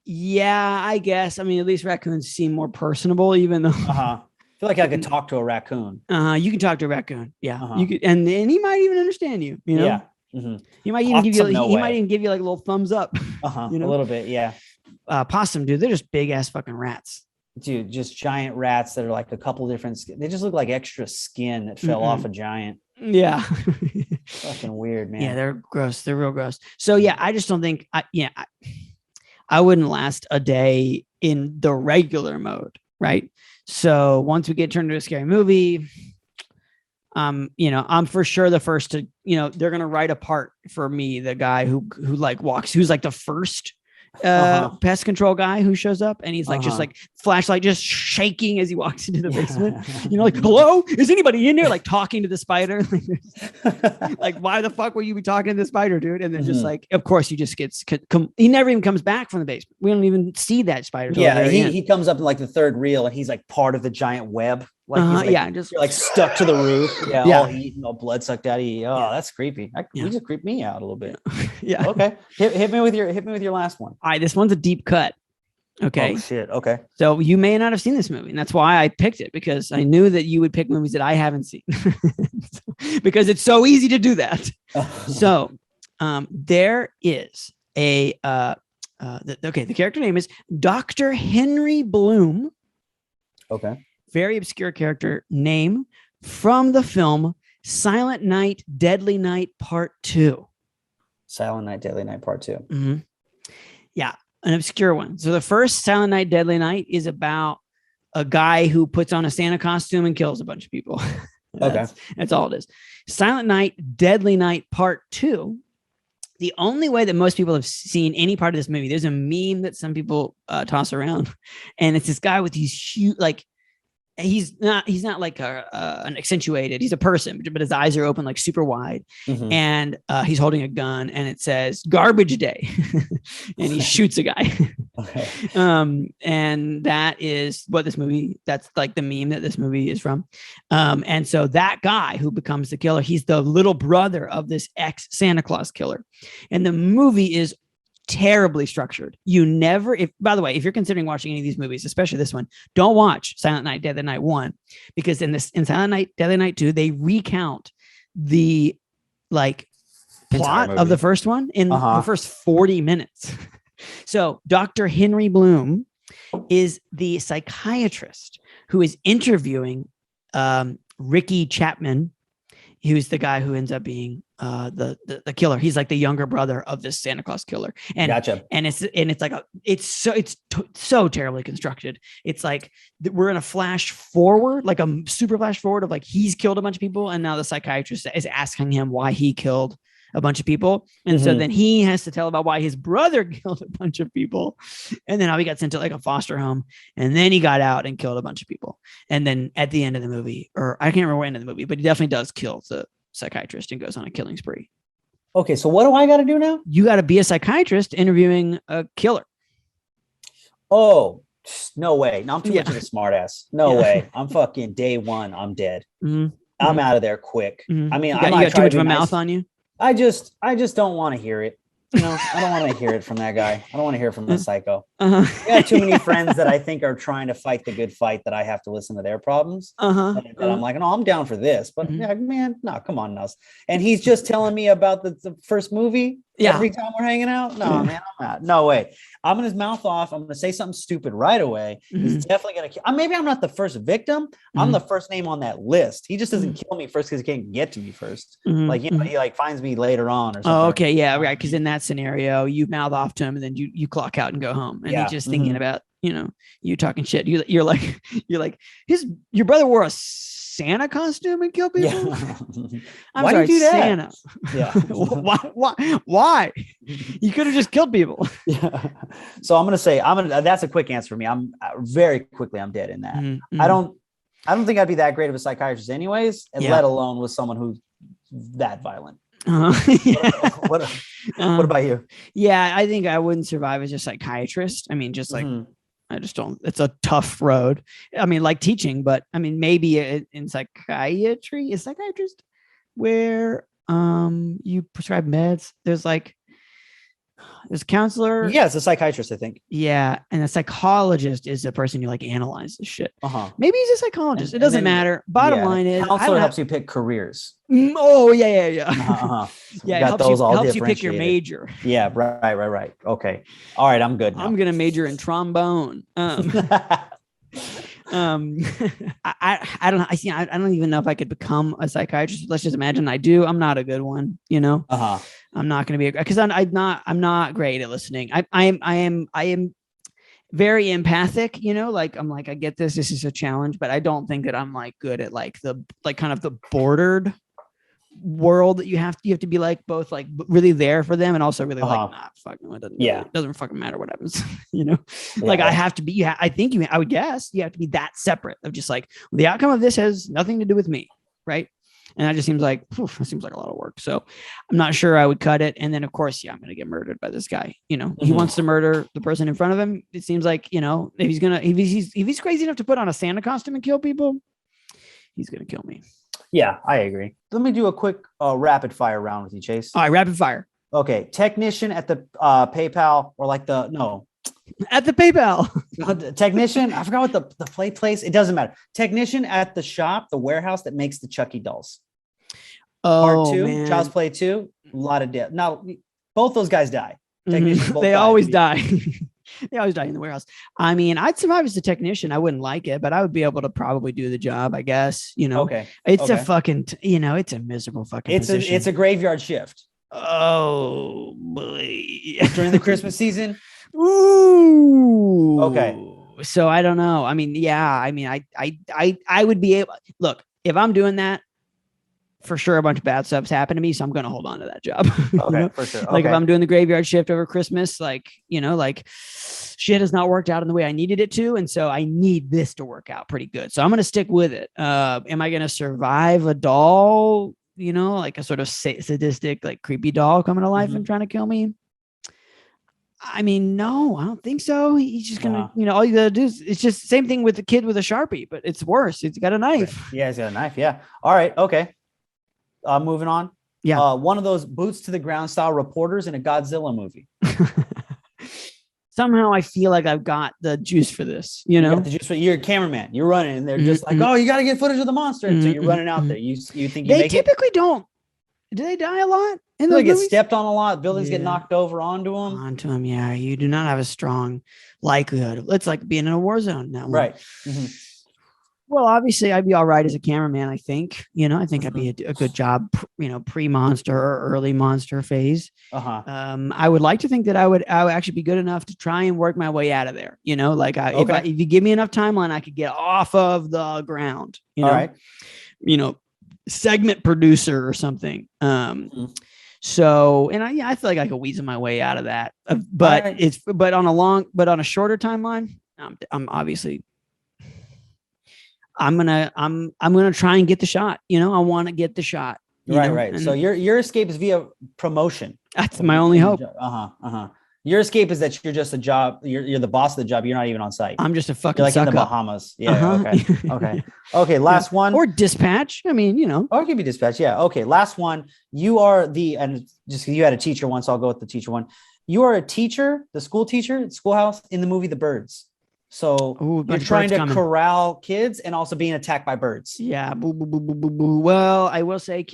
Yeah, I guess. I mean, at least raccoons seem more personable, even though. I feel like I could talk to a raccoon. You can talk to a raccoon. Yeah, you could, and he might even understand you. Yeah. He might even give you. He might even give you like a little thumbs up. A little bit. Yeah. Possum, dude, they're just big ass fucking rats. Dude, just giant rats that are like a couple different. They just look like extra skin that fell off a giant. Yeah. Fucking weird, man. Yeah, they're gross. They're real gross. So yeah, I just don't think. I wouldn't last a day in the regular mode, right? So once we get turned into a scary movie, I'm for sure the first to, they're gonna write a part for me, the guy who like walks, who's like the first pest control guy who shows up, and he's like just like flashlight just shaking as he walks into the basement. Like, hello, is anybody in there? Like talking to the spider. Like, why the fuck will you be talking to the spider, dude? And then just like, of course, he just gets. He never even comes back from the basement. We don't even see that spider. Yeah, he comes up in like the third reel, and he's like part of the giant web. Like, he's like stuck to the roof. Yeah. All eaten, all blood sucked out of you. Oh, that's creepy. You just creeped me out a little bit. Yeah. Okay. Hit me with your last one. All right, this one's a deep cut. Okay. Oh shit. Okay. So you may not have seen this movie, and that's why I picked it, because I knew that you would pick movies that I haven't seen, because it's so easy to do that. So, there is a the character name is Dr. Henry Bloom. Okay. Very obscure character name from the film Silent Night, Deadly Night Part 2. Silent Night, Deadly Night Part 2. Mm-hmm. Yeah, an obscure one. So the first Silent Night, Deadly Night is about a guy who puts on a Santa costume and kills a bunch of people. That's all it is. Silent Night, Deadly Night Part 2. The only way that most people have seen any part of this movie, there's a meme that some people toss around, and it's this guy with these huge, like, he's not like an accentuated, he's a person, but his eyes are open like super wide, and he's holding a gun, and it says garbage day. And he shoots a guy. And that is what this movie, that's like the meme that this movie is from. And so that guy who becomes the killer, he's the little brother of this ex Santa Claus killer, and the movie is terribly structured. By the way, if you're considering watching any of these movies, especially this one, don't watch Silent Night, Deadly Night 1, because in Silent Night, Deadly Night 2, they recount the like plot of the first one in the first 40 minutes. So Dr. Henry Bloom is the psychiatrist who is interviewing Ricky Chapman, who's the guy who ends up being the killer. He's like the younger brother of this Santa Claus killer. And gotcha. And it's like it's so terribly constructed. It's like we're in a flash forward, like a super flash forward of like he's killed a bunch of people, and now the psychiatrist is asking him why he killed a bunch of people. And so then he has to tell about why his brother killed a bunch of people, and then how he got sent to like a foster home, and then he got out and killed a bunch of people. And then at the end of the movie, or I can't remember what end of the movie, but he definitely does kill the psychiatrist and goes on a killing spree. Okay, so what do I got to do now? You got to be a psychiatrist interviewing a killer. Oh, no way. No, I'm too much of a smart ass. No way. I'm fucking day one. I'm dead. I'm out of there quick. I mean, you got too much of a mouth on you. I just don't want to hear it. I don't want to hear it from that guy. I don't want to hear from that psycho. Uh-huh. I got too many friends that I think are trying to fight the good fight that I have to listen to their problems. Uh-huh. And I'm like, no, I'm down for this. But Mhm. yeah, man, no, come on, Nuss. And he's just telling me about the first movie every time we're hanging out. No, man, I'm not. No way. I'm in his mouth off. I'm going to say something stupid right away. He's definitely going to maybe I'm not the first victim. I'm the first name on that list. He just doesn't kill me first because he can't get to me first. Like, he like finds me later on or something. Oh, okay. Yeah, right. Because in that scenario, you mouth off to him and then you clock out and go home. And he's just thinking about, you talking shit. You're like, your brother wore a Santa costume and killed people. Yeah. I'm Why sorry, do you do that? Santa. Yeah. Why? You could have just killed people. Yeah. So I'm gonna say that's a quick answer for me. I'm very quickly I'm dead in that. I don't think I'd be that great of a psychiatrist anyways, and let alone with someone who's that violent. What about you? Yeah, I think I wouldn't survive as a psychiatrist. I mean, just like I just don't. It's a tough road. I mean, like teaching, but I mean, maybe in psychiatry, is psychiatrist where you prescribe meds. There's a counselor. Yeah, it's a psychiatrist, I think. Yeah, and a psychologist is a person who like analyzes shit. Maybe he's a psychologist. It doesn't matter. Bottom line is, counselor helps you pick careers. Oh yeah. Yeah, it helps you pick your major. Yeah, right. Okay, all right, I'm good now. I'm gonna major in trombone. I don't even know if I could become a psychiatrist. Let's just imagine I do. I'm not a good one, I'm not going to be because I'm not great at listening. I am very empathic, I get this is a challenge, but I don't think that I'm like good at kind of the bordered world that you have to be like both like really there for them and also really like not fucking with it. It doesn't fucking matter what happens. I have to be, I would guess you have to be that separate of just like the outcome of this has nothing to do with me. Right. And that just seems like a lot of work. So I'm not sure I would cut it. And then of course, I'm going to get murdered by this guy. He wants to murder the person in front of him. It seems like, if he's crazy enough to put on a Santa costume and kill people, he's going to kill me. Yeah, I agree. Let me do a quick rapid fire round with you, Chase. All right, rapid fire. Okay, technician at the PayPal or at the PayPal. Technician. I forgot what the play place. It doesn't matter. Technician at the shop, the warehouse that makes the Chucky dolls. Part 2, man. Child's Play 2. A lot of death. Now, both those guys die. They always die. They always die in the warehouse. I mean, I'd survive as a technician. I wouldn't like it, but I would be able to probably do the job, I guess. Okay. It's a fucking, it's a miserable fucking position. It's a graveyard shift. Oh boy. During the Christmas season. Ooh. Okay. So I don't know. I mean, I would be able. Look, if I'm doing that, for sure, a bunch of bad stuff's happened to me, so I'm going to hold on to that job. Okay, for sure. Like if I'm doing the graveyard shift over Christmas, shit has not worked out in the way I needed it to, and so I need this to work out pretty good. So I'm going to stick with it. Am I going to survive a doll? Like a sort of sadistic, like creepy doll coming to life and trying to kill me? I mean, no, I don't think so. He's just gonna, all you gotta do is it's just the same thing with the kid with a Sharpie, but it's worse. He's got a knife. Yeah, he's got a knife. Yeah. All right. Okay. Moving on. Yeah. One of those boots to the ground style reporters in a Godzilla movie. Somehow I feel like I've got the juice for this, You're a cameraman. You're running and they're just like, oh, you got to get footage of the monster. And so you're running out there. You think they typically don't. Do they die a lot? They get stepped on a lot. Buildings get knocked over onto them. Yeah. You do not have a strong likelihood. It's like being in a war zone now. Right. Well, obviously I'd be all right as a cameraman. I think, I'd be a good job, pre-monster or early monster phase. I would like to think that I would actually be good enough to try and work my way out of there. If you give me enough timeline, I could get off of the ground, all right. Segment producer or something. So, and I feel like I could weasel my way out of that, but right. but on a shorter timeline, I'm obviously, I'm going to try and get the shot. I want to get the shot. Right. So your escape is via promotion. That's my only hope. Your escape is that you're just a job. You're the boss of the job. You're not even on site. I'm just a fucking You're like in the suck up. Bahamas. Yeah. Okay. Okay. Last one. Or dispatch. I mean, Or it could be dispatch. Yeah. Okay. Last one. You are and just you had a teacher once. So I'll go with the teacher one. You are a teacher, the school teacher at schoolhouse in the movie The Birds. So you're trying to corral kids and also being attacked by birds. Yeah. Boo, boo, boo, boo, boo, boo. Well, I will say,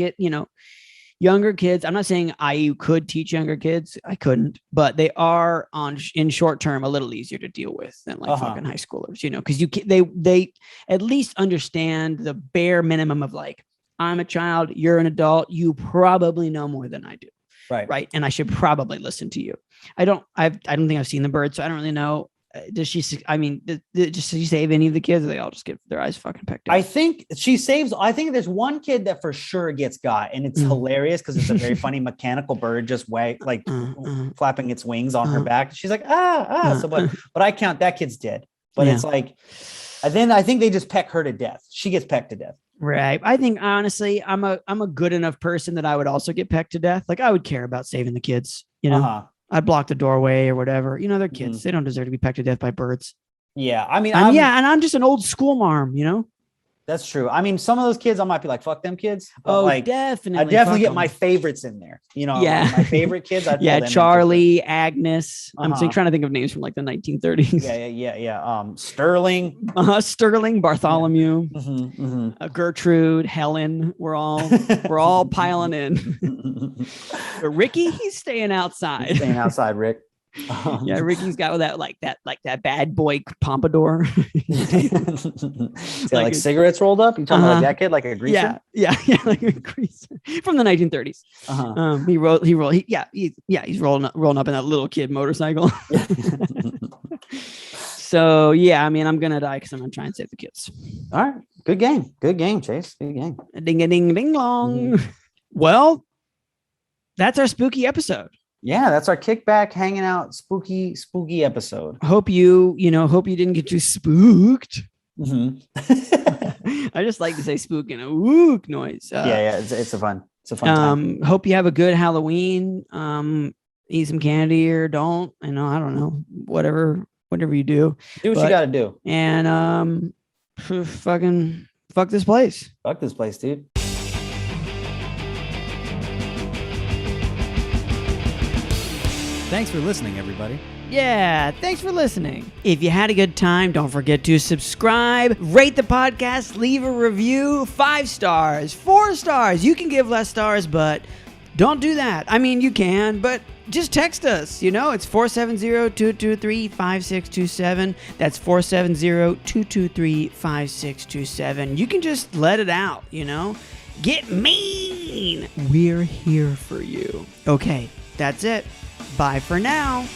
younger kids. I'm not saying I could teach younger kids. I couldn't, but they are in short term a little easier to deal with than like fucking high schoolers, because they at least understand the bare minimum of like, I'm a child, you're an adult, you probably know more than I do. Right. And I should probably listen to you. I don't think I've seen The Bird, so I don't really know. Does she save any of the kids? Or they all just get their eyes fucking picked out? I think she saves. I think there's one kid that for sure gets got, and it's hilarious because it's a very funny mechanical bird just flapping its wings on her back. She's like, So, but I count that kid's dead. But it's like, and then I think they just peck her to death. She gets pecked to death. Right. I think honestly, I'm a good enough person that I would also get pecked to death. Like I would care about saving the kids. I'd block the doorway or whatever. They're kids. They don't deserve to be pecked to death by birds. Yeah. I mean, and I'm just an old school mom, That's true. I mean, some of those kids, I might be like, fuck them kids. Definitely. I definitely get my favorites in there. My favorite kids. Charlie, Agnes. I'm trying to think of names from like the 1930s. Yeah. Sterling. Sterling, Bartholomew, Gertrude, Helen. We're all piling in. But Ricky, he's staying outside. He's staying outside, Rick. Yeah, Ricky's got that bad boy pompadour. like cigarettes rolled up. You talking about that kid, like a greaser? Yeah, like a greaser from the 1930s. He's rolling up in that little kid motorcycle. So yeah, I mean, I'm gonna die because I'm gonna try and save the kids. All right, good game, Chase. Good game. Ding a ding ding long. Well, that's our spooky episode. Yeah, that's our kickback, hanging out, spooky episode. Hope you didn't get too spooked. I just like to say spook in a wook noise. It's a fun time. Hope you have a good Halloween. Eat some candy or don't. I don't know. Whatever you do. Do what you got to do. And fuck this place. Fuck this place, dude. Thanks for listening, everybody. Yeah, thanks for listening. If you had a good time, don't forget to subscribe, rate the podcast, leave a review, 5 stars, 4 stars. You can give less stars, but don't do that. I mean, you can, but just text us. It's 470-223-5627. That's 470-223-5627. You can just let it out, Get mean. We're here for you. Okay, that's it. Bye for now.